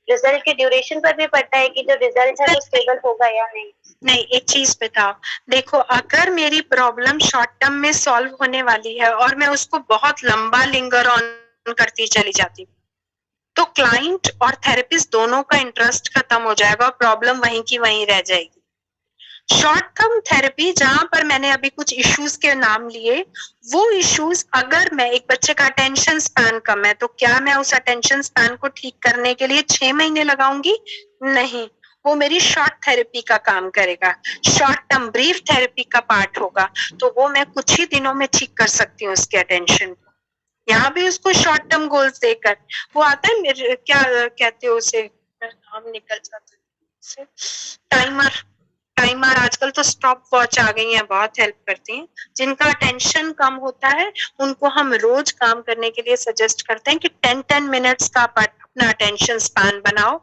रिजल्ट की ड्यूरेशन पर भी पड़ता है कि जो रिजल्ट है वो स्टेबल होगा या नहीं? नहीं, एक चीज बताओ, देखो अगर मेरी प्रॉब्लम शॉर्ट टर्म में सॉल्व होने वाली है और मैं उसको बहुत लंबा लिंगर ऑन करती चली जाती हूँ, तो क्लाइंट और थेरेपिस्ट दोनों का इंटरेस्ट खत्म हो जाएगा और प्रॉब्लम वहीं की वहीं रह जाएगी। शॉर्ट टर्म थेरेपी, जहां पर मैंने अभी कुछ इश्यूज के नाम लिए, वो इश्यूज अगर मैं, एक बच्चे का अटेंशन स्पैन कम है, तो क्या मैं उस अटेंशन स्पैन को ठीक करने के लिए 6 महीने लगाऊंगी? नहीं, वो मेरी शॉर्ट थेरेपी का काम करेगा, शॉर्ट टर्म ब्रीफ थेरेपी का पार्ट होगा, तो वो मैं कुछ ही दिनों में ठीक कर सकती हूँ उसके अटेंशन को। यहाँ भी उसको शॉर्ट टर्म गोल्स देकर, वो आता है मेरे, क्या कहते हो उसे, नाम निकल जाता है, टाइमर आजकल तो स्टॉप वॉच आ गई हैं, बहुत हेल्प करती हैं। जिनका अटेंशन कम होता है उनको हम रोज काम करने के लिए सजेस्ट करते हैं कि 10-10 मिनट्स का अपना अटेंशन स्पैन बनाओ।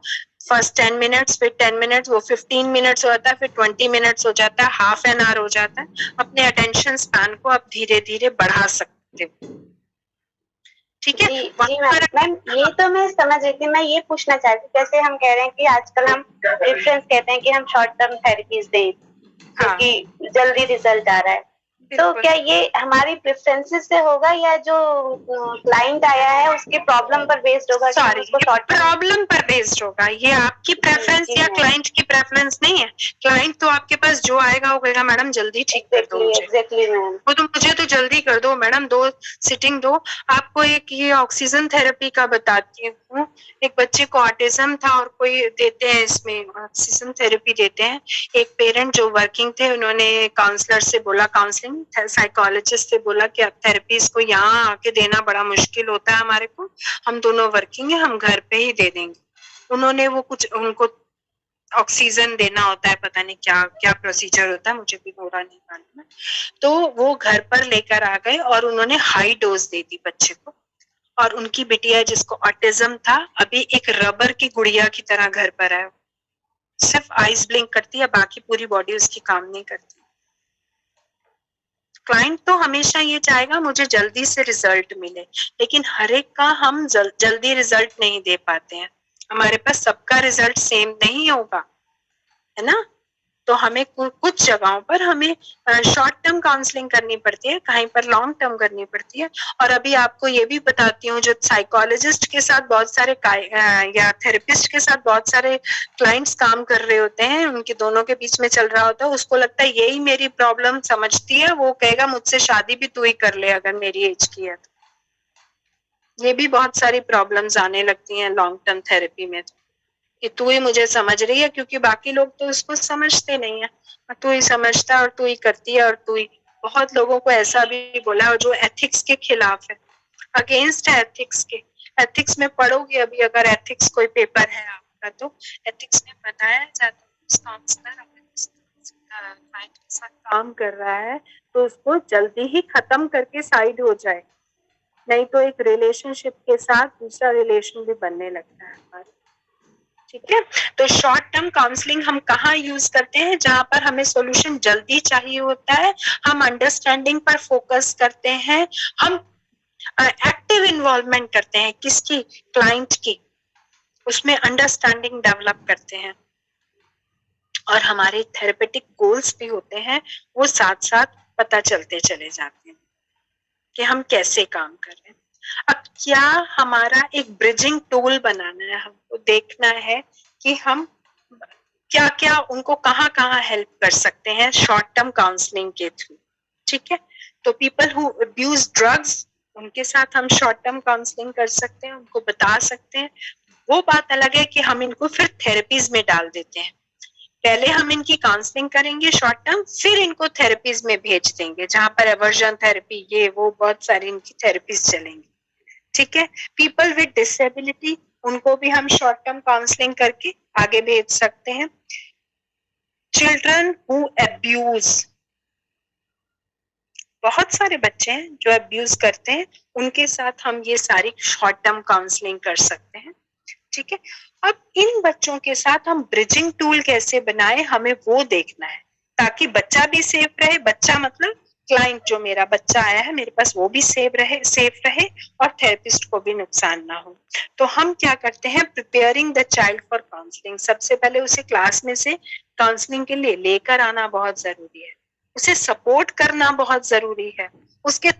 फर्स्ट 10 मिनट्स, फिर 10 मिनट्स, वो 15 मिनट्स हो जाता है, फिर 20 मिनट्स हो जाता है, हाफ एन आवर हो जाता है। अपने अटेंशन स्पैन को आप धीरे धीरे बढ़ा सकते हो। ठीक है जी मैम, ये तो मैं समझ रही थी। मैं ये पूछना चाहती, जैसे हम कह रहे हैं कि आजकल हम प्रेफरेंस कहते हैं कि हम शॉर्ट टर्म थेरेपीज दें क्योंकि जल्दी रिजल्ट आ रहा है, तो क्या ये हमारी प्रेफरेंसेस से होगा या जो क्लाइंट आया है उसके प्रॉब्लम पर बेस्ड होगा? प्रॉब्लम पर बेस्ड होगा, ये आपकी प्रेफरेंस या क्लाइंट की प्रेफरेंस नहीं है। क्लाइंट तो आपके पास जो आएगा वो कहेगा मैडम जल्दी ठीक कर दो मुझे, एग्जैक्टली मैम, वो तो मुझे तो जल्दी कर दो मैडम, 2 सिटिंग दो। आपको एक ये ऑक्सीजन थेरेपी का बताती हूँ। एक बच्चे को ऑटिज्म था और कोई देते हैं इसमें ऑक्सीजन थेरेपी देते हैं। एक पेरेंट जो वर्किंग थे, उन्होंने काउंसलर से बोला, काउंसलिंग साइकोलॉजिस्ट से बोला कि अब थेरेपीज को यहाँ आके देना बड़ा मुश्किल होता है हमारे को, हम दोनों वर्किंग है, हम घर पे ही दे देंगे। उन्होंने वो कुछ, उनको ऑक्सीजन देना होता है, पता नहीं क्या क्या प्रोसीजर होता है, मुझे भी पूरा नहीं मालूम है। तो वो घर पर लेकर आ गए और उन्होंने हाई डोज दे दी बच्चे को। और उनकी बिटिया जिसको ऑटिज्म था, अभी एक रबर की गुड़िया की तरह घर पर है, सिर्फ आईज ब्लिंक करती है, बाकी पूरी बॉडी उसकी काम नहीं करती। क्लाइंट तो हमेशा ये चाहेगा मुझे जल्दी से रिजल्ट मिले, लेकिन हर एक का हम जल्दी रिजल्ट नहीं दे पाते हैं। हमारे पास सबका रिजल्ट सेम नहीं होगा, है ना। तो हमें कुछ जगहों पर हमें शॉर्ट टर्म काउंसलिंग करनी पड़ती है, कहीं पर लॉन्ग टर्म करनी पड़ती है। और अभी आपको ये भी बताती हूँ, जो साइकोलॉजिस्ट के साथ बहुत सारे या थेरेपिस्ट के साथ बहुत सारे क्लाइंट्स काम कर रहे होते हैं, उनके दोनों के बीच में चल रहा होता है, उसको लगता है यही मेरी प्रॉब्लम समझती है, वो कहेगा मुझसे शादी भी तू ही कर ले अगर मेरी एज की है तो। ये भी बहुत सारी प्रॉब्लम्स आने लगती हैं लॉन्ग टर्म थेरेपी में, कि तू ही मुझे समझ रही है, क्योंकि बाकी लोग तो उसको समझते नहीं है, तू ही समझता और तू ही करती है और तू ही। बहुत लोगों को ऐसा भी बोला और जो एथिक्स के खिलाफ है, अगेंस्ट है एथिक्स के। एथिक्स में पढ़ोगे अभी, अगर एथिक्स कोई पेपर है आपका, तो एथिक्स में बताया जाता है काउंसलर अगर क्लाइंट के साथ काम कर रहा है तो उसको जल्दी ही खत्म करके साइड हो जाए, नहीं तो एक रिलेशनशिप के साथ दूसरा रिलेशन भी बनने लगता है हमारा। ठीक है, तो शॉर्ट टर्म काउंसलिंग हम कहाँ यूज करते हैं? जहां पर हमें सॉल्यूशन जल्दी चाहिए होता है, हम अंडरस्टैंडिंग पर फोकस करते हैं, हम एक्टिव इन्वॉल्वमेंट करते हैं किसकी? क्लाइंट की, उसमें अंडरस्टैंडिंग डेवलप करते हैं और हमारे थेरेपेटिक गोल्स भी होते हैं, वो साथ साथ पता चलते चले जाते हैं कि हम कैसे काम कर रहे हैं। अब क्या हमारा एक ब्रिजिंग टूल बनाना है, हमको देखना है कि हम क्या क्या उनको कहाँ कहाँ हेल्प कर सकते हैं शॉर्ट टर्म काउंसलिंग के थ्रू। ठीक है, तो पीपल हु अब्यूज ड्रग्स, उनके साथ हम शॉर्ट टर्म काउंसलिंग कर सकते हैं, उनको बता सकते हैं। वो बात अलग है कि हम इनको फिर थेरेपीज में डाल देते हैं। पहले हम इनकी काउंसलिंग करेंगे शॉर्ट टर्म, फिर इनको थेरेपीज में भेज देंगे, जहां पर एवर्जन थेरेपी, ये वो बहुत सारी इनकी थेरेपीज चलेंगी। ठीक है, पीपल विद डिसेबिलिटी, उनको भी हम शॉर्ट टर्म काउंसलिंग करके आगे भेज सकते हैं। चिल्ड्रन हु अब्यूज, बहुत सारे बच्चे हैं जो अब्यूज करते हैं, उनके साथ हम ये सारी शॉर्ट टर्म काउंसलिंग कर सकते हैं। ठीक है, अब इन बच्चों के साथ हम ब्रिजिंग टूल कैसे बनाए, हमें वो देखना है, ताकि बच्चा भी सेफ रहे, बच्चा मतलब क्लाइंट, जो मेरा बच्चा आया है मेरे पास, वो भी सेफ रहे और थेरेपिस्ट को भी नुकसान ना हो। तो हम क्या करते हैं? Preparing the child for counselling. सबसे पहले उसे क्लास में से काउंसलिंग के लिए लेकर आना बहुत जरूरी है, उसे सपोर्ट करना बहुत जरूरी है, उसके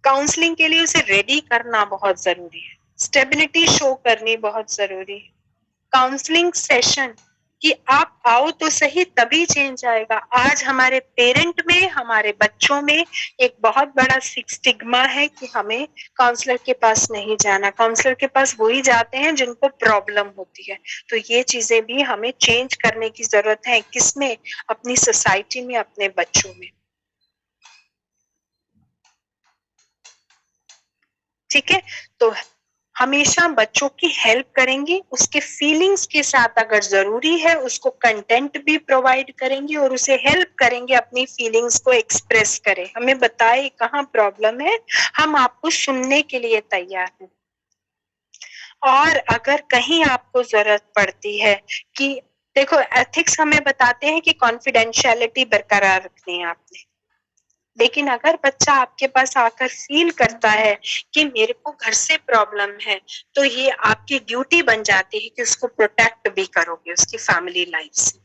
काउंसलिंग के लिए उसे रेडी करना बहुत जरूरी है, स्टेबिलिटी शो करनी बहुत जरूरी है। काउंसलिंग सेशन कि आप आओ तो सही, तभी चेंज आएगा। आज हमारे पेरेंट में, हमारे बच्चों में एक बहुत बड़ा स्टिग्मा है कि हमें काउंसलर के पास नहीं जाना, काउंसलर के पास वही जाते हैं जिनको प्रॉब्लम होती है। तो ये चीजें भी हमें चेंज करने की जरूरत है। किसमें? अपनी सोसाइटी में, अपने बच्चों में। ठीक है, तो हमेशा बच्चों की हेल्प करेंगे, उसके फीलिंग्स के साथ, अगर जरूरी है उसको कंटेंट भी प्रोवाइड करेंगे और उसे हेल्प करेंगे अपनी फीलिंग्स को एक्सप्रेस करे, हमें बताए कहाँ प्रॉब्लम है, हम आपको सुनने के लिए तैयार हैं। और अगर कहीं आपको जरूरत पड़ती है कि देखो, एथिक्स हमें बताते हैं कि कॉन्फिडेंशियलिटी बरकरार रखनी है आपने, लेकिन अगर बच्चा आपके पास आकर फील करता है कि मेरे को घर से प्रॉब्लम है, तो ये आपकी ड्यूटी बन जाती है कि उसको प्रोटेक्ट भी करोगे, उसकी फैमिली लाइफ से,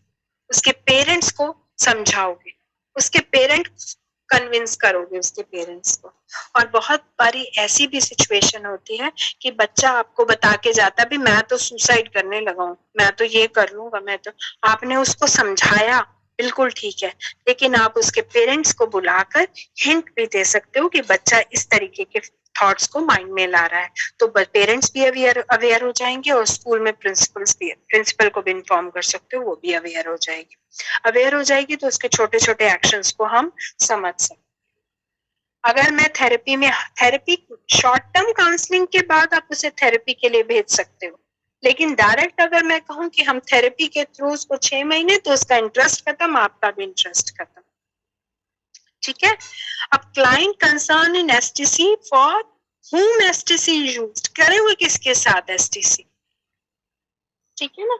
उसके पेरेंट्स को समझाओगे, उसके पेरेंट्स कन्विंस करोगे उसके पेरेंट्स को। और बहुत बारी ऐसी भी सिचुएशन होती है कि बच्चा आपको बता के जाता भी, मैं तो सुसाइड करने लगा हूँ, मैं तो ये कर लूंगा, मैं तो, आपने उसको समझाया, बिल्कुल ठीक है, लेकिन आप उसके पेरेंट्स को बुलाकर हिंट भी दे सकते हो कि बच्चा इस तरीके के थॉट्स को माइंड में ला रहा है, तो पेरेंट्स भी अवेयर हो जाएंगे और स्कूल में प्रिंसिपल को भी इन्फॉर्म कर सकते हो, वो भी अवेयर हो जाएगी, तो उसके छोटे छोटे एक्शंस को हम समझ सकते। अगर मैं थेरेपी शॉर्ट टर्म काउंसलिंग के बाद आप उसे थेरेपी के लिए भेज सकते हो, लेकिन डायरेक्ट अगर मैं कहूं कि हम थेरेपी के थ्रू उसको 6 महीने, तो उसका इंटरेस्ट खत्म, आपका भी इंटरेस्ट खत्म। ठीक है, अब client concern in STC, for whom STC used, करे हुए किसके साथ एसटीसी। ठीक है ना,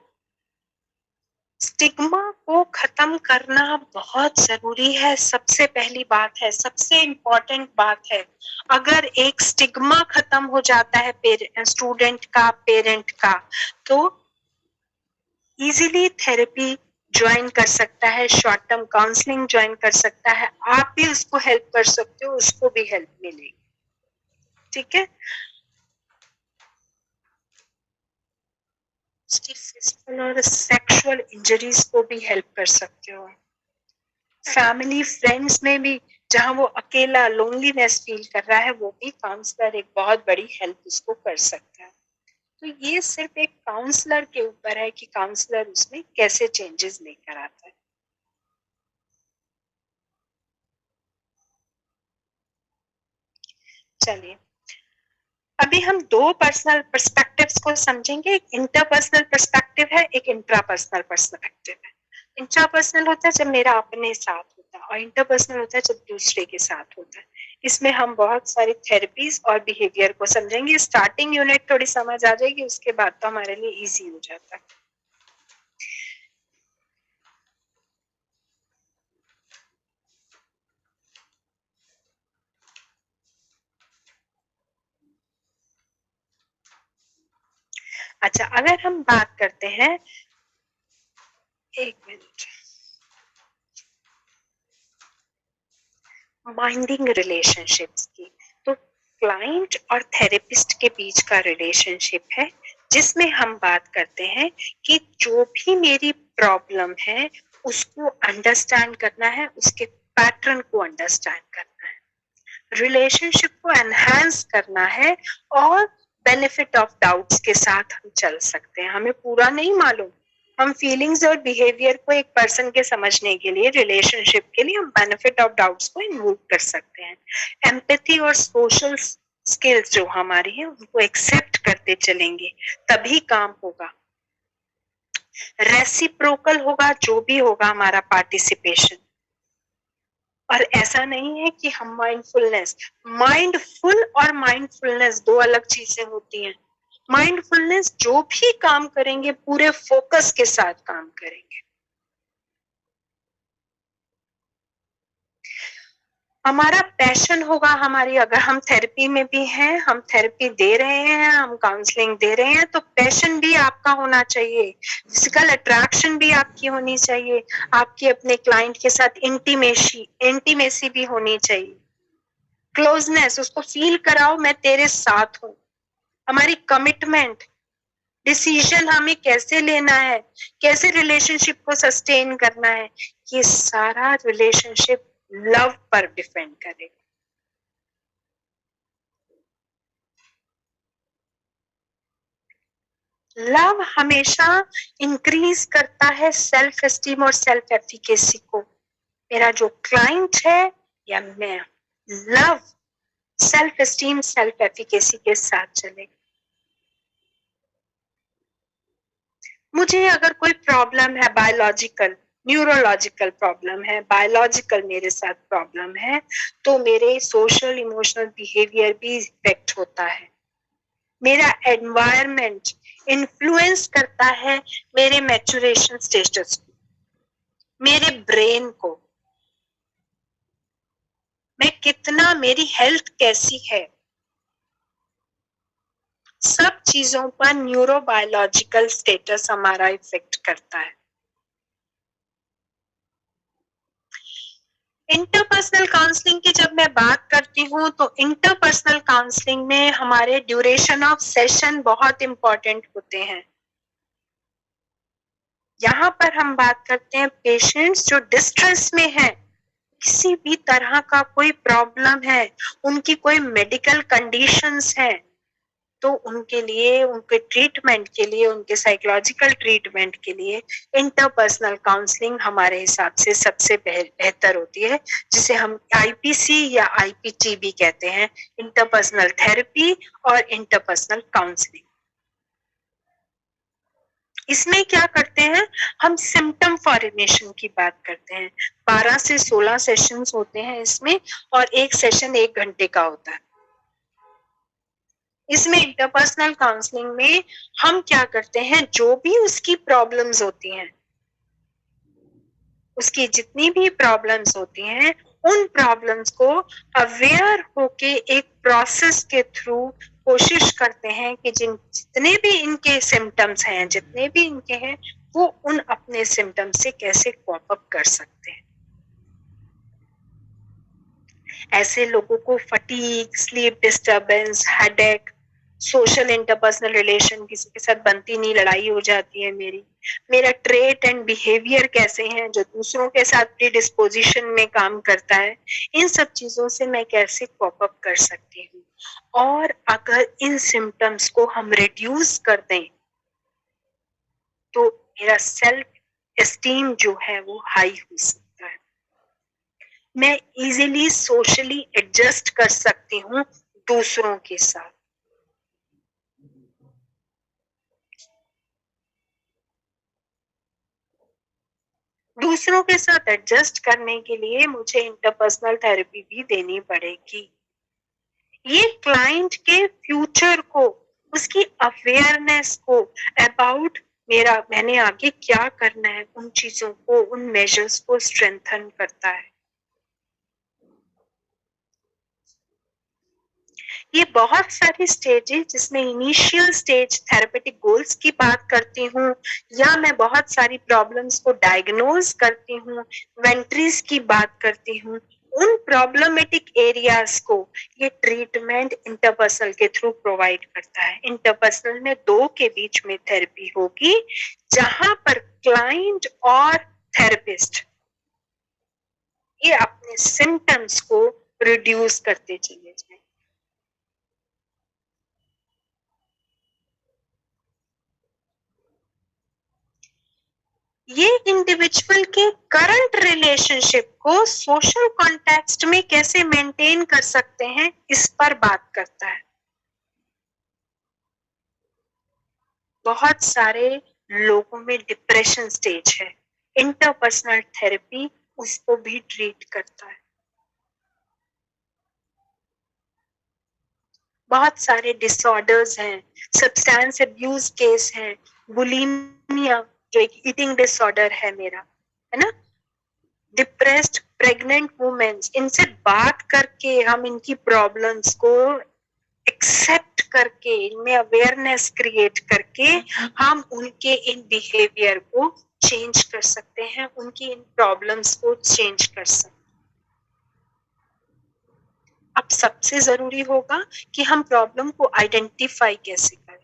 स्टिग्मा को खत्म करना बहुत जरूरी है, सबसे पहली बात है, सबसे इम्पोर्टेंट बात है। अगर एक स्टिग्मा खत्म हो जाता है स्टूडेंट का, पेरेंट का, तो इजीली थेरेपी ज्वाइन कर सकता है, शॉर्ट टर्म काउंसलिंग ज्वाइन कर सकता है, आप भी उसको हेल्प कर सकते हो, उसको भी हेल्प मिलेगी। ठीक है, फिजिकल और सेक्सुअल इंजरीज को भी हेल्प कर सकते हो। फैमिली फ्रेंड्स में भी, जहां वो अकेला लोनलीनेस फील कर रहा है, वो भी काउंसलर एक बहुत बड़ी हेल्प उसको कर सकता है। तो ये सिर्फ एक काउंसलर के ऊपर है कि काउंसलर उसमें कैसे चेंजेस लेकर आता है। चलिए, अभी हम दो पर्सनल पर्सपेक्टिव्स को समझेंगे, एक इंटरपर्सनल पर्सपेक्टिव है, एक इंट्रापर्सनल पर्सपेक्टिव है। इंट्रापर्सनल होता है जब मेरा अपने साथ होता है, और इंटरपर्सनल होता है जब दूसरे के साथ होता है। इसमें हम बहुत सारी थेरेपीज और बिहेवियर को समझेंगे। स्टार्टिंग यूनिट थोड़ी समझ आ जाएगी, उसके बाद तो हमारे लिए इजी हो जाता है। अच्छा, अगर हम बात करते हैं, एक मिनट, माइंडिंग रिलेशनशिप्स की, तो क्लाइंट और थेरेपिस्ट के बीच का रिलेशनशिप है जिसमें हम बात करते हैं कि जो भी मेरी प्रॉब्लम है उसको अंडरस्टैंड करना है, उसके पैटर्न को अंडरस्टैंड करना है, रिलेशनशिप को एनहांस करना है और बेनिफिट ऑफ डाउट्स के साथ हम चल सकते हैं। हमें पूरा नहीं मालूम, हम फीलिंग्स और बिहेवियर को एक पर्सन के समझने के लिए, रिलेशनशिप के लिए हम बेनिफिट ऑफ डाउट्स को इन्वॉल्व कर सकते हैं। एम्पैथी और सोशल स्किल्स जो हमारी है उनको एक्सेप्ट करते चलेंगे तभी काम होगा। रेसिप्रोकल होगा जो भी होगा हमारा पार्टिसिपेशन, और ऐसा नहीं है कि हम माइंडफुल और माइंडफुलनेस दो अलग चीजें होती हैं। माइंडफुलनेस जो भी काम करेंगे पूरे फोकस के साथ काम करेंगे। हमारा पैशन होगा, हमारी, अगर हम थेरेपी में भी हैं, हम थेरेपी दे रहे हैं, हम काउंसलिंग दे रहे हैं, तो पैशन भी आपका होना चाहिए, फिजिकल अट्रैक्शन भी आपकी होनी चाहिए, आपकी अपने क्लाइंट के साथ इंटीमेसी भी होनी चाहिए, क्लोजनेस, उसको फील कराओ मैं तेरे साथ हूँ, हमारी कमिटमेंट, डिसीजन हमें कैसे लेना है, कैसे रिलेशनशिप को सस्टेन करना है, ये सारा रिलेशनशिप लव पर डिपेंड करेगा। लव हमेशा इंक्रीज करता है सेल्फ एस्टीम और सेल्फ एफिकेसी को। मेरा जो क्लाइंट है या मैं, love self esteem self efficacy के साथ चलेगा। मुझे अगर कोई प्रॉब्लम है, बायोलॉजिकल, न्यूरोलॉजिकल प्रॉब्लम है, बायोलॉजिकल मेरे साथ प्रॉब्लम है, तो मेरे सोशल इमोशनल बिहेवियर भी इफेक्ट होता है। मेरा एनवायरनमेंट इन्फ्लुएंस करता है मेरे मैच्योरेशन स्टेटस को, मेरे ब्रेन को, मैं कितना, मेरी हेल्थ कैसी है, सब चीजों पर न्यूरोबायोलॉजिकल स्टेटस हमारा इफेक्ट करता है। इंटरपर्सनल काउंसलिंग की जब मैं बात करती हूँ तो इंटरपर्सनल काउंसलिंग में हमारे ड्यूरेशन ऑफ सेशन बहुत इंपॉर्टेंट होते हैं। यहाँ पर हम बात करते हैं पेशेंट्स जो डिस्ट्रेस में हैं, किसी भी तरह का कोई प्रॉब्लम है, उनकी कोई मेडिकल कंडीशंस हैं, तो उनके लिए, उनके ट्रीटमेंट के लिए, उनके साइकोलॉजिकल ट्रीटमेंट के लिए इंटरपर्सनल काउंसलिंग हमारे हिसाब से सबसे बेहतर होती है, जिसे हम आईपीसी या आईपीटी भी कहते हैं, इंटरपर्सनल थेरेपी और इंटरपर्सनल काउंसलिंग। इसमें क्या करते हैं, हम सिम्टम फॉर्मेशन की बात करते हैं। 12 से 16 सेशंस होते हैं इसमें, और एक सेशन 1 घंटे का होता है। इसमें इंटरपर्सनल काउंसलिंग में हम क्या करते हैं, जो भी उसकी प्रॉब्लम्स होती हैं, उसकी जितनी भी प्रॉब्लम्स होती हैं, उन प्रॉब्लम्स को अवेयर होके एक प्रोसेस के थ्रू कोशिश करते हैं कि जितने भी इनके सिम्टम्स हैं, जितने भी इनके हैं, वो उन अपने सिम्टम्स से कैसे कॉप अप कर सकते हैं। ऐसे लोगों को fatigue, sleep disturbance, headache, social interpersonal relation, किसी के साथ बनती नहीं, लड़ाई हो जाती है मेरा ट्रेट एंड बिहेवियर कैसे हैं जो दूसरों के साथ प्रीडिस्पोजिशन में काम करता है, इन सब चीजों से मैं कैसे कॉप अप कर सकती हूँ। और अगर इन सिम्टम्स को हम रिड्यूस कर दें तो मेरा सेल्फ एस्टीम जो है वो हाई हो सकता है, मैं इजीली सोशली एडजस्ट कर सकती हूँ दूसरों के साथ। दूसरों के साथ एडजस्ट करने के लिए मुझे इंटरपर्सनल थेरेपी भी देनी पड़ेगी। ये क्लाइंट के फ्यूचर को, उसकी अवेयरनेस को अबाउट मैंने आगे क्या करना है, उन चीजों को, उन मेजर्स को स्ट्रेंथन करता है। ये बहुत सारी स्टेजेस, जिसमें इनिशियल स्टेज थेरेपेटिक गोल्स की बात करती हूँ, या मैं बहुत सारी प्रॉब्लम्स को डायग्नोज करती हूँ, वेंट्रीज की बात करती हूँ, उन प्रॉब्लमेटिक एरियाज को ये ट्रीटमेंट इंटरपर्सनल के थ्रू प्रोवाइड करता है। इंटरपर्सनल में 2 के बीच में थेरेपी होगी, जहां पर क्लाइंट और थेरेपिस्ट ये अपने सिम्टम्स को रिड्यूस करते चले जाएं। ये इंडिविजुअल के करंट रिलेशनशिप को सोशल कॉन्टेक्स्ट में कैसे मेंटेन कर सकते हैं, इस पर बात करता है। बहुत सारे लोगों में डिप्रेशन स्टेज है, इंटरपर्सनल थेरेपी उसको भी ट्रीट करता है। बहुत सारे डिसऑर्डर्स हैं, सब्सटेंस अब्यूज केस है, बुलिमिया जो एक ईटिंग डिसऑर्डर है मेरा, है ना, डिप्रेस्ड प्रेग्नेंट वुमेन्स, इनसे बात करके हम इनकी प्रॉब्लम्स को एक्सेप्ट करके, इनमें अवेयरनेस क्रिएट करके हम उनके इन बिहेवियर को चेंज कर सकते हैं, उनकी इन प्रॉब्लम्स को चेंज कर सकते हैं। अब सबसे जरूरी होगा कि हम प्रॉब्लम को आइडेंटिफाई कैसे करें।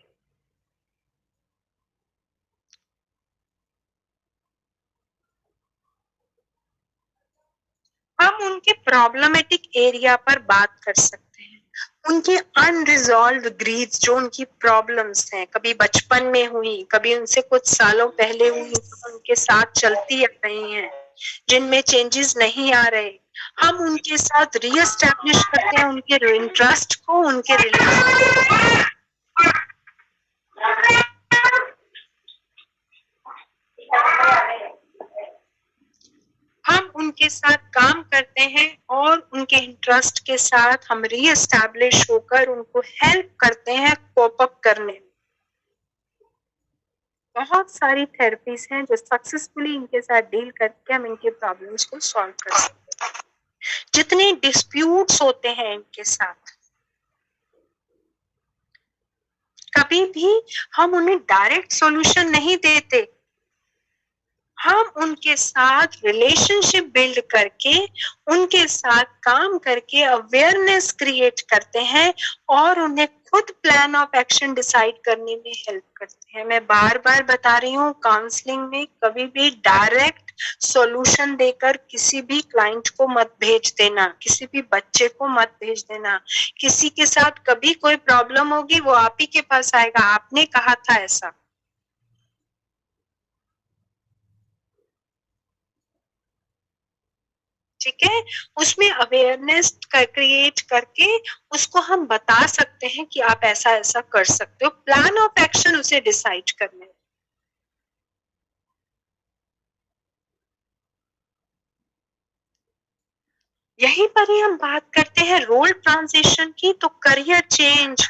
हम उनके प्रॉब्लमेटिक एरिया पर बात कर सकते हैं, उनके अनरिजॉल्व ग्रीव्स, जो उनकी प्रॉब्लम्स हैं, कभी बचपन में हुई, कभी उनसे कुछ सालों पहले हुई, जो उनके साथ चलती आ रही हैं, जिनमें चेंजेस नहीं आ रहे, हम उनके साथ रीएस्टैब्लिश करते हैं उनके इंटरेस्ट को, उनके रिलेशन। हम उनके साथ काम करते हैं और उनके इंटरेस्ट के साथ हम रीएस्टैब्लिश होकर उनको हेल्प करते हैं कोप अप करने में। बहुत सारी थेरेपीज हैं जो सक्सेसफुली इनके साथ डील करके हम इनके प्रॉब्लम्स को सॉल्व कर सकते हैं। जितने डिस्प्यूट्स होते हैं इनके साथ, कभी भी हम उन्हें डायरेक्ट सॉल्यूशन नहीं देते, हम उनके साथ रिलेशनशिप बिल्ड करके, उनके साथ काम करके अवेयरनेस क्रिएट करते हैं और उन्हें खुद प्लान ऑफ एक्शन डिसाइड करने में हेल्प करते हैं। मैं बार बार बता रही हूँ, काउंसलिंग में कभी भी डायरेक्ट सॉल्यूशन देकर किसी भी क्लाइंट को मत भेज देना, किसी भी बच्चे को मत भेज देना। किसी के साथ कभी कोई प्रॉब्लम होगी, वो आप ही के पास आएगा, आपने कहा था ऐसा। ठीक है, उसमें अवेयरनेस क्रिएट करके उसको हम बता सकते हैं कि आप ऐसा ऐसा कर सकते हो, प्लान ऑफ एक्शन उसे डिसाइड करने। यहीं पर ही हम बात करते हैं रोल ट्रांजिशन की। तो करियर चेंज,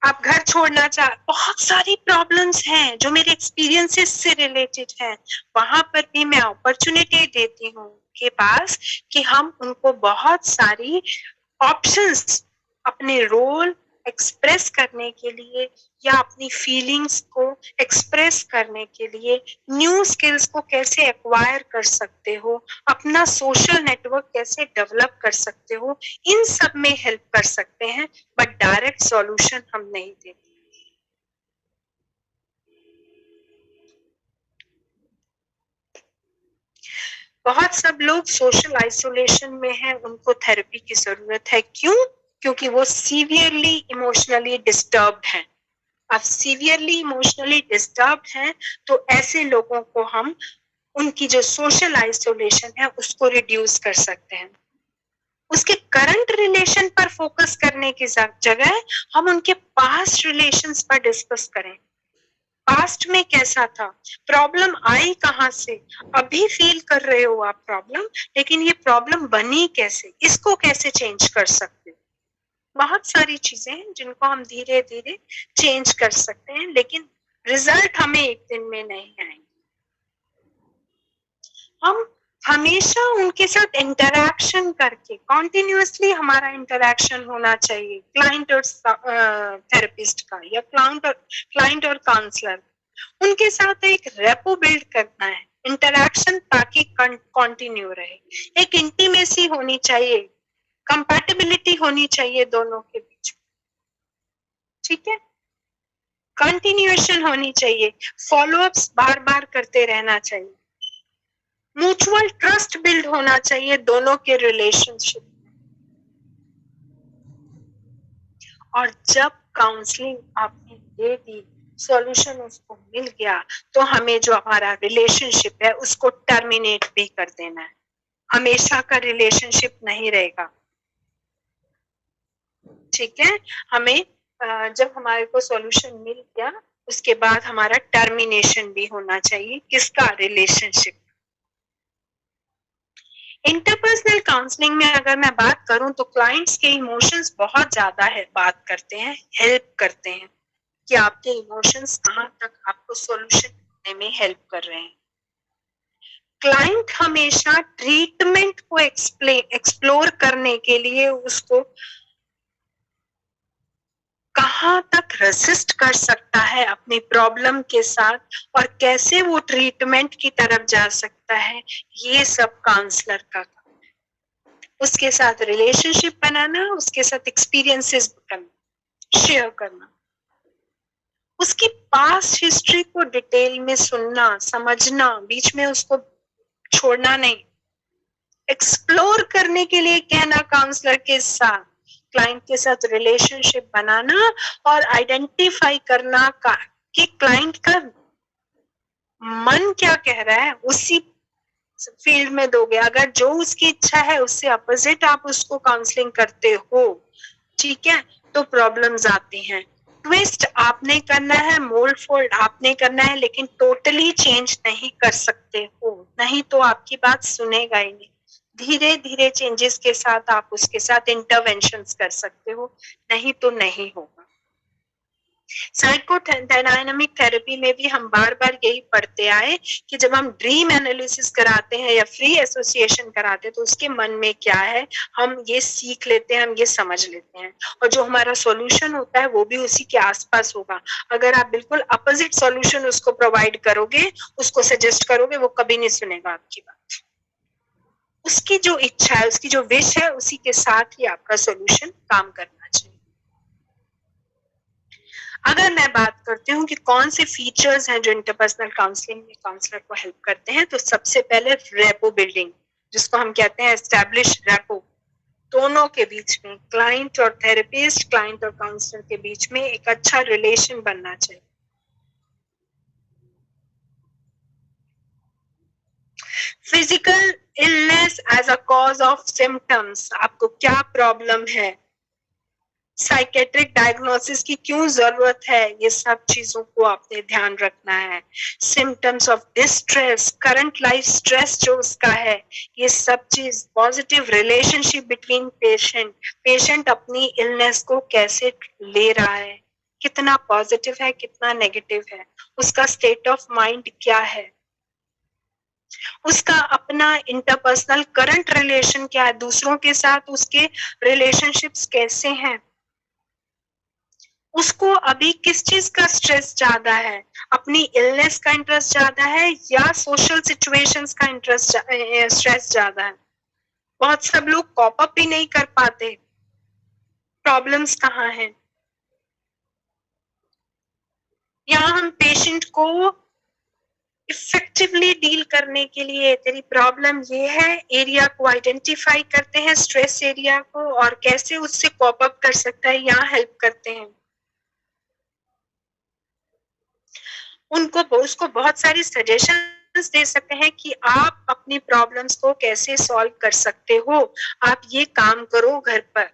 आप घर छोड़ना चाह, बहुत सारी प्रॉब्लम्स हैं जो मेरे एक्सपीरियंसेस से रिलेटेड हैं, वहां पर भी मैं अपॉर्चुनिटी देती हूँ के पास कि हम उनको बहुत सारी ऑप्शंस अपने रोल एक्सप्रेस करने के लिए या अपनी फीलिंग्स को एक्सप्रेस करने के लिए, न्यू स्किल्स को कैसे एक्वायर कर सकते हो, अपना सोशल नेटवर्क कैसे डेवलप कर सकते हो, इन सब में हेल्प कर सकते हैं, बट डायरेक्ट सॉल्यूशन हम नहीं देते। बहुत सब लोग सोशल आइसोलेशन में हैं, उनको थेरेपी की जरूरत है। क्यों? क्योंकि वो सीवियरली इमोशनली डिस्टर्ब्ड हैं। अब सीवियरली इमोशनली डिस्टर्ब्ड हैं तो ऐसे लोगों को हम उनकी जो सोशल आइसोलेशन है उसको रिड्यूस कर सकते हैं। उसके करंट रिलेशन पर फोकस करने की जगह हम उनके पास्ट रिलेशंस पर डिस्कस करें। पास्ट में कैसा था, प्रॉब्लम आई कहाँ से, अभी फील कर रहे हो आप प्रॉब्लम, लेकिन ये प्रॉब्लम बनी कैसे, इसको कैसे चेंज कर सकते हो। बहुत सारी चीजें हैं जिनको हम धीरे धीरे चेंज कर सकते हैं, लेकिन रिजल्ट हमें एक दिन में नहीं आएंगे। हम हमेशा उनके साथ इंटरैक्शन करके, कॉन्टिन्यूअसली हमारा इंटरैक्शन होना चाहिए क्लाइंट और थेरेपिस्ट का, या क्लाइंट और काउंसलर, उनके साथ एक रेपो बिल्ड करना है, इंटरैक्शन ताकि कंटिन्यू रहे, एक इंटीमेसी होनी चाहिए, कंपैटिबिलिटी होनी चाहिए दोनों के बीच, ठीक है, कंटिन्यूएशन होनी चाहिए, फॉलोअप्स बार बार करते रहना चाहिए, म्यूचुअल ट्रस्ट बिल्ड होना चाहिए दोनों के रिलेशनशिप में। और जब काउंसलिंग आपने दे दी, सॉल्यूशन उसको मिल गया, तो हमें जो हमारा रिलेशनशिप है उसको टर्मिनेट भी कर देना है, हमेशा का रिलेशनशिप नहीं रहेगा, ठीक है। हमें जब हमारे को सॉल्यूशन मिल गया उसके बाद हमारा टर्मिनेशन भी होना चाहिए, किसका, रिलेशनशिप। इंटरपर्सनल काउंसलिंग में अगर मैं बात करूं तो क्लाइंट्स के इमोशंस बहुत ज्यादा है, बात करते हैं, हेल्प करते हैं कि आपके इमोशंस कहाँ तक आपको सॉल्यूशन ढूंढने में हेल्प कर रहे हैं। क्लाइंट हमेशा ट्रीटमेंट को एक्सप्लोर करने के लिए उसको कहाँ तक रेसिस्ट कर सकता है अपनी प्रॉब्लम के साथ, और कैसे वो ट्रीटमेंट की तरफ जा सकता है, ये सब काउंसलर का काम है। उसके साथ रिलेशनशिप बनाना, उसके साथ एक्सपीरियंसेस शेयर करना, उसकी पास्ट हिस्ट्री को डिटेल में सुनना, समझना, बीच में उसको छोड़ना नहीं, एक्सप्लोर करने के लिए कहना काउंसलर के साथ, क्लाइंट के साथ रिलेशनशिप बनाना और आइडेंटिफाई करना कि क्लाइंट का मन क्या कह रहा है, उसी फील्ड में दोगे। अगर जो उसकी इच्छा है उससे अपोजिट आप उसको काउंसलिंग करते हो, ठीक है, तो प्रॉब्लम्स आती हैं। ट्विस्ट आपने करना है, मोल्ड फोल्ड आपने करना है, लेकिन टोटली चेंज नहीं कर सकते हो, नहीं तो आपकी बात सुनेगा ही नहीं। धीरे धीरे चेंजेस के साथ आप उसके साथ इंटरवेंशंस कर सकते हो, नहीं तो नहीं होगा। साइकोडायनामिक थेरेपी में भी हम बार बार यही पढ़ते आए कि जब हम ड्रीम एनालिसिस कराते हैं या फ्री एसोसिएशन कराते हैं तो उसके मन में क्या है हम ये सीख लेते हैं, हम ये समझ लेते हैं, और जो हमारा सॉल्यूशन होता है वो भी उसी के आसपास होगा। अगर आप बिल्कुल अपोजिट सॉल्यूशन उसको प्रोवाइड करोगे, उसको सजेस्ट करोगे, वो कभी नहीं सुनेगा आपकी बात। उसकी जो इच्छा है, उसकी जो विश है, उसी के साथ ही आपका सॉल्यूशन काम करना चाहिए। अगर मैं बात करती हूँ कि कौन से फीचर्स हैं जो इंटरपर्सनल काउंसलिंग में काउंसलर को हेल्प करते हैं, तो सबसे पहले रेपो बिल्डिंग, जिसको हम कहते हैं एस्टैब्लिश रेपो, दोनों के बीच में, क्लाइंट और थेरेपिस्ट, क्लाइंट और काउंसलर के बीच में एक अच्छा रिलेशन बनना चाहिए। Physical illness as a cause of symptoms, आपको क्या प्रॉब्लम है, साइकेट्रिक डायग्नोसिस की क्यों जरूरत है, ये सब चीजों को आपने ध्यान रखना है। Symptoms of distress, current life stress जो उसका है, ये सब चीज, पॉजिटिव रिलेशनशिप बिटवीन पेशेंट अपनी इलनेस को कैसे ले रहा है, कितना पॉजिटिव है, कितना नेगेटिव है, उसका स्टेट ऑफ माइंड क्या है, उसका अपना इंटरपर्सनल करंट रिलेशन क्या है, दूसरों के साथ उसके रिलेशनशिप्स कैसे हैं, उसको अभी किस चीज का स्ट्रेस ज्यादा है, अपनी इलनेस का इंटरेस्ट ज्यादा है या सोशल सिचुएशंस का इंटरेस्ट स्ट्रेस ज्यादा है। बहुत सब लोग कॉप अप भी नहीं कर पाते, प्रॉब्लम्स कहाँ हैं। यहाँ हम पेशेंट को इफेक्टिवली डील करने के लिए, तेरी प्रॉब्लम ये है, एरिया को आइडेंटिफाई करते हैं, स्ट्रेस एरिया को, और कैसे उससे कॉप अप कर सकता है, यहाँ हेल्प करते हैं। उसको बहुत सारी सजेशंस दे सकते हैं कि आप अपनी प्रॉब्लम्स को कैसे सॉल्व कर सकते हो, आप ये काम करो घर पर,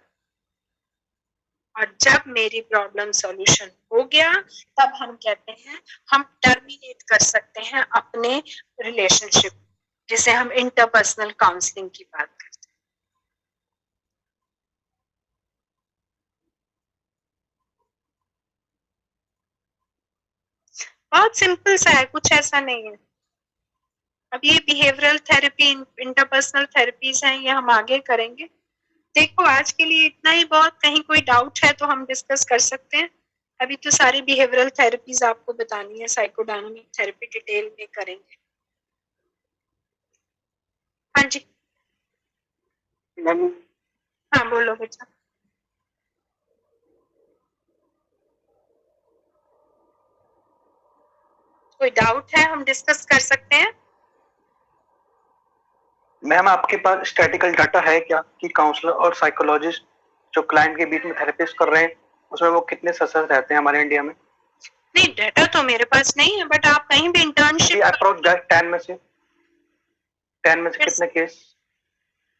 और जब मेरी प्रॉब्लम सॉल्यूशन हो गया तब हम कहते हैं हम टर्मिनेट कर सकते हैं अपने रिलेशनशिप, जिसे हम इंटरपर्सनल काउंसलिंग की बात करते हैं। बहुत सिंपल सा है, कुछ ऐसा नहीं है। अब ये बिहेवियरल थेरेपी, इंटरपर्सनल थेरेपीज हैं, ये हम आगे करेंगे। देखो आज के लिए इतना ही बहुत, कहीं कोई डाउट है तो हम डिस्कस कर सकते हैं। अभी तो सारी बिहेवियरल थेरेपीज आपको बतानी है, साइकोडायनामिक थेरेपी डिटेल में करेंगे। हाँ जी मैम, हाँ बोलो बच्चा। कोई डाउट है हम डिस्कस कर सकते हैं। मैम आपके पास स्टैटिकल डाटा है क्या कि काउंसलर और साइकोलॉजिस्ट जो क्लाइंट के बीच में थेरेपिस्ट कर रहे हैं उसमें वो कितने सक्सेस रहते हैं हमारे इंडिया में? नहीं डाटा तो मेरे पास नहीं है, बट आप कहीं भी इंटर्नशिप अप्रोक्स 10 में से कितने केस?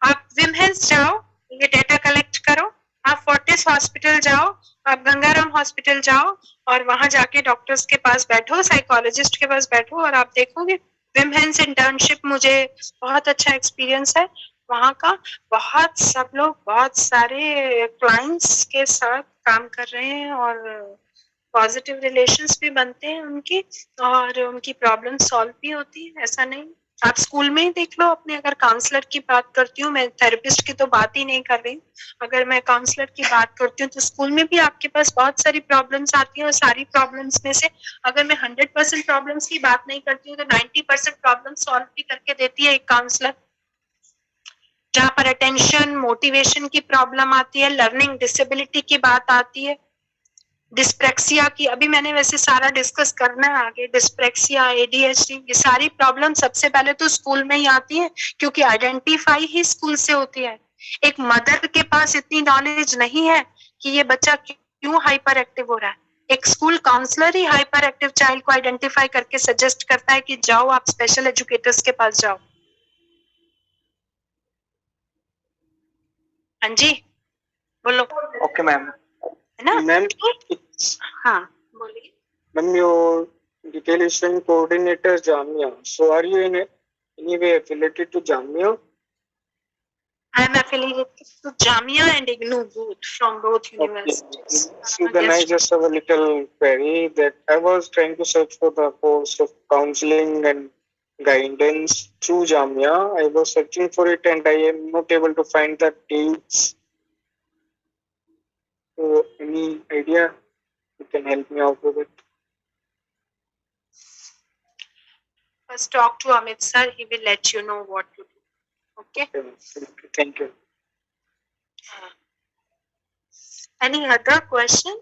आप विमहेंस जाओ, ये डेटा कलेक्ट करो, आप फोर्टिस हॉस्पिटल जाओ, आप गंगाराम हॉस्पिटल जाओ और वहां जाके डॉक्टर्स के पास बैठो, साइकोलॉजिस्ट के पास बैठो और आप देखोगे। विमहेंस इंटर्नशिप मुझे बहुत अच्छा एक्सपीरियंस है वहां का। बहुत सब लोग बहुत सारे क्लाइंट्स के साथ काम कर रहे हैं और पॉजिटिव रिलेशंस भी बनते हैं उनकी, और उनकी प्रॉब्लम सॉल्व भी होती है। ऐसा नहीं, आप स्कूल में ही देख लो अपने, अगर काउंसलर की बात करती हूँ मैं, थेरेपिस्ट की तो बात ही नहीं कर रही हूँ, अगर मैं काउंसलर की बात करती हूँ तो स्कूल में भी आपके पास बहुत सारी प्रॉब्लम्स आती हैं और सारी प्रॉब्लम्स में से अगर मैं 100% प्रॉब्लम्स की बात नहीं करती हूँ तो 90% प्रॉब्लम सॉल्व भी करके देती है एक काउंसलर। जहाँ पर अटेंशन मोटिवेशन की प्रॉब्लम आती है, लर्निंग डिसेबिलिटी की बात आती है, डिस्प्रेक्सिया की, अभी मैंने वैसे सारा डिस्कस करना है आगे, डिस्प्रेक्सिया, एडीएचडी, ये सारी प्रॉब्लम सबसे पहले तो स्कूल में ही आती है क्योंकि आइडेंटिफाई ही स्कूल से होती है। एक मदर के पास इतनी नॉलेज नहीं है कि ये बच्चा क्यों हाइपर एक्टिव हो रहा है, एक स्कूल काउंसलर ही हाइपर एक्टिव चाइल्ड को आइडेंटिफाई करके सजेस्ट करता है कि जाओ आप स्पेशल एजुकेटर्स के पास जाओ। हाँ जी बोलो। Okay ma'am. है ना मैम, हाँ बोलिए। Ma'am your detailation coordinator Jamia. So are you in any way affiliated to Jamia? I am affiliated to Jamia and IGNOU both, from both universities. So then I just have a little query that I was trying to search for the post of counseling and guidance through Jamia. I was searching for it and I am not able to find the dates. So any idea you can help me out with it? First talk to Amit sir, he will let you know what to do. Okay? Thank you. Any other question?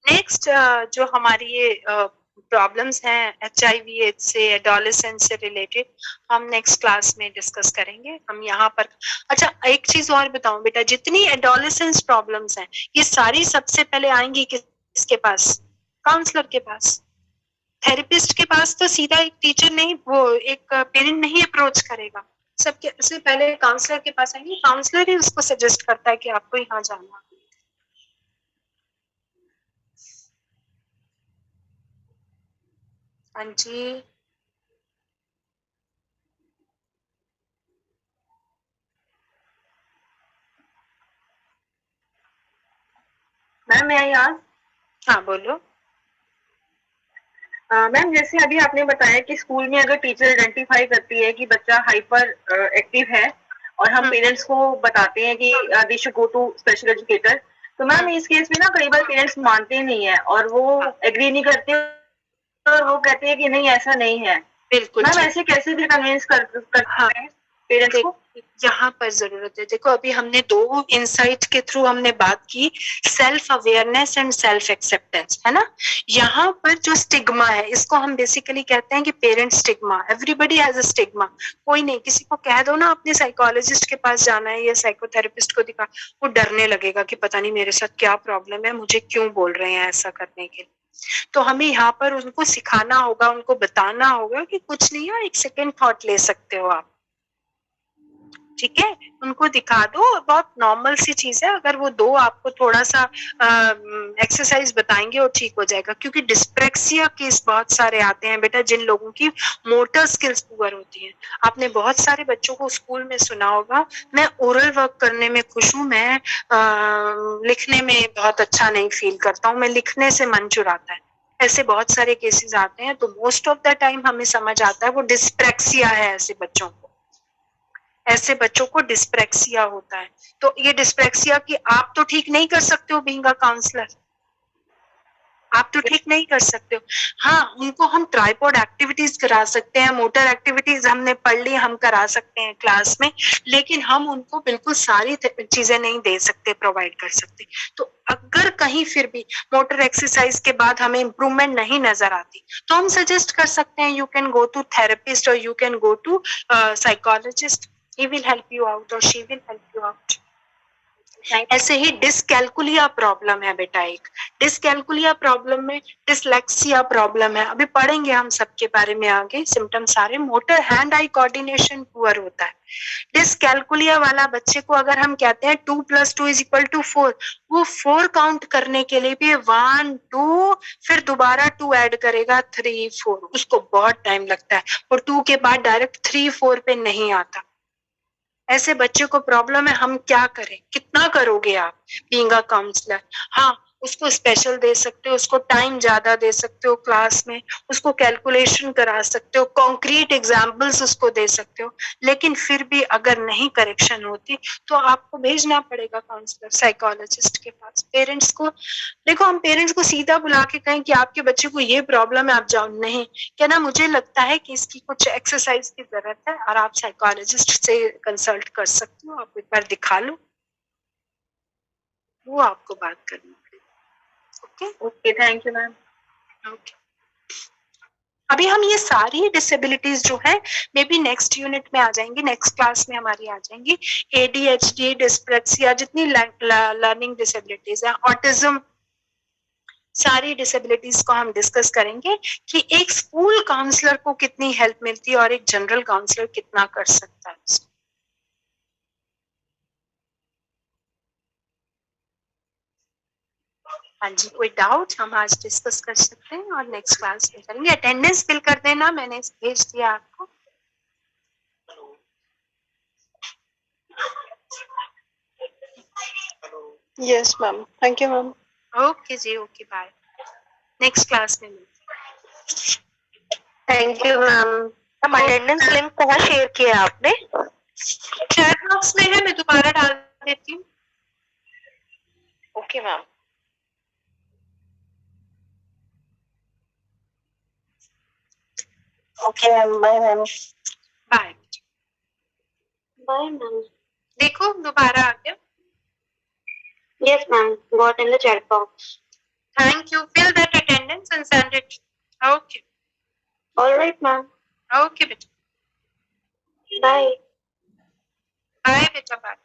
Next, जो हमारी ये problems हैं HIV ads से, adolescent से related, हम next class में discuss करेंगे। हम यहाँ पर अच्छा एक चीज और बताऊं बेटा, जितनी एडोलेसेंस प्रॉब्लम्स हैं ये सारी सबसे पहले आएंगी किसके पास? काउंसलर के पास। थेरेपिस्ट के पास तो सीधा एक टीचर नहीं, वो एक पेरेंट नहीं अप्रोच करेगा, सबसे पहले काउंसलर के पास आएंगे, काउंसलर ही उसको सजेस्ट करता है कि आपको यहाँ जाना। हाँ जी मैम मैं यहाँ, हाँ बोलो। मैम जैसे अभी आपने बताया कि स्कूल में अगर टीचर आइडेंटिफाई करती है कि बच्चा हाइपर एक्टिव है और हम पेरेंट्स को बताते हैं कि they should go to special educator, तो मैम इस केस में ना कई बार पेरेंट्स मानते नहीं है और वो एग्री नहीं करते और वो कहते हैं कि नहीं ऐसा नहीं है। बिल्कुल मैम ऐसे कैसे भी कन्विंस करते हैं पेरेंट्स को? यहाँ पर जरूरत है, देखो अभी हमने दो इंसाइट के थ्रू हमने बात की, self awareness and self acceptance, है ना। यहाँ पर जो स्टिग्मा है इसको हम बेसिकली कहते हैं कि parent stigma. Everybody has a stigma. कोई नहीं, किसी को कह दो ना अपने साइकोलॉजिस्ट के पास जाना है या साइकोथेरेपिस्ट को दिखा, वो डरने लगेगा कि पता नहीं मेरे साथ क्या प्रॉब्लम है, मुझे क्यों बोल रहे हैं ऐसा करने के लिए। तो हमें यहाँ पर उनको सिखाना होगा, उनको बताना होगा कि कुछ नहीं है, एक सेकेंड थॉट ले सकते हो आप। ठीक है, उनको दिखा दो, बहुत नॉर्मल सी चीज है। अगर वो 2 आपको थोड़ा सा एक्सरसाइज बताएंगे और ठीक हो जाएगा, क्योंकि डिस्प्रेक्सिया केस बहुत सारे आते हैं बेटा, जिन लोगों की मोटर स्किल्स पुअर होती हैं। आपने बहुत सारे बच्चों को स्कूल में सुना होगा, मैं ओरल वर्क करने में खुश हूँ, मैं लिखने में बहुत अच्छा नहीं फील करता हूँ, मैं लिखने से मन चुराता है। ऐसे बहुत सारे केसेस आते हैं, तो मोस्ट ऑफ द टाइम हमें समझ आता है वो डिस्प्रेक्सिया है। ऐसे बच्चों को डिस्प्रेक्सिया होता है। तो ये डिस्प्रेक्सिया की आप तो ठीक नहीं कर सकते हो बीइंग अ काउंसलर, आप तो ठीक नहीं कर सकते हो। हाँ, उनको हम ट्राइपॉड एक्टिविटीज करा सकते हैं, मोटर एक्टिविटीज हमने पढ़ ली, हम करा सकते हैं क्लास में, लेकिन हम उनको बिल्कुल सारी चीजें नहीं दे सकते, प्रोवाइड कर सकते। तो अगर कहीं फिर भी मोटर एक्सरसाइज के बाद हमें इम्प्रूवमेंट नहीं नजर आती, तो हम सजेस्ट कर सकते हैं you can go to therapist और you can go to psychologist, he will help you out और she will help you out. ऐसे ही डिसकैलकुलिया प्रॉब्लम है बेटा, एक डिसकैलकुलिया प्रॉब्लम में डिसलेक्सिया प्रॉब्लम है, अभी पढ़ेंगे हम सबके बारे में आगे। सिम्टम सारे motor hand eye coordination poor होता है। डिसकैलकुलिया वाला बच्चे को अगर हम कहते हैं 2 + 2 = 4, वो 4 काउंट करने के लिए भी 1 2 फिर दोबारा 2 ऐड करेगा 3 4, उसको बहुत टाइम लगता है, और 2 के बाद डायरेक्ट 3 4 पे नहीं आता। ऐसे बच्चे को प्रॉब्लम है, हम क्या करें? कितना करोगे आप बीइंग अ काउंसलर? हाँ, उसको स्पेशल दे सकते हो, उसको टाइम ज्यादा दे सकते हो क्लास में, उसको कैलकुलेशन करा सकते हो, कॉन्क्रीट एग्जाम्पल्स उसको दे सकते हो, लेकिन फिर भी अगर नहीं करेक्शन होती तो आपको भेजना पड़ेगा काउंसलर, साइकोलॉजिस्ट के पास। पेरेंट्स को देखो, हम पेरेंट्स को सीधा बुला के कहें कि आपके बच्चे को ये प्रॉब्लम है, आप जाओ, नहीं, क्या ना, मुझे लगता है कि इसकी कुछ एक्सरसाइज की जरूरत है और आप साइकोलॉजिस्ट से कंसल्ट कर सकते हो, आप एक बार दिखा लो, वो आपको बात करनी पड़ेगी। Okay okay, thank you ma'am. Okay, अभी हम ये सारी डिसेबिलिटीज जो है मे बी नेक्स्ट यूनिट में आ जाएंगी, नेक्स्ट क्लास में हमारी आ जाएंगी। ADHD, डिस्प्रेक्सिया, जितनी लर्निंग डिसेबिलिटीज है, ऑटिज्म, सारी डिसेबिलिटीज को हम डिस्कस करेंगे कि एक स्कूल काउंसलर को कितनी हेल्प मिलती है और एक जनरल काउंसलर कितना कर सकता है। हाँ जी, कोई डाउट हम आज डिस्कस कर सकते हैं और नेक्स्ट क्लास में करेंगे। अटेंडेंस फिल कर देना, मैंने भेज दिया आपको। Yes ma'am, thank you ma'am. Okay जी, ओके, बाय, नेक्स्ट क्लास में मिलते हैं। Thank you ma'am. हम अटेंडेंस लिंक कहाँ शेयर किया आपने? चैट बॉक्स में है, मैं दोबारा डाल देती हूँ। Okay ma'am. Okay ma'am, bye ma'am. Bye. Bye ma'am. देखो दोबारा आ गया। Yes ma'am, got in the chat box. Thank you. Fill that attendance and send it. Okay. All right ma'am. Okay, beta. Bye. Bye, beta. Bye.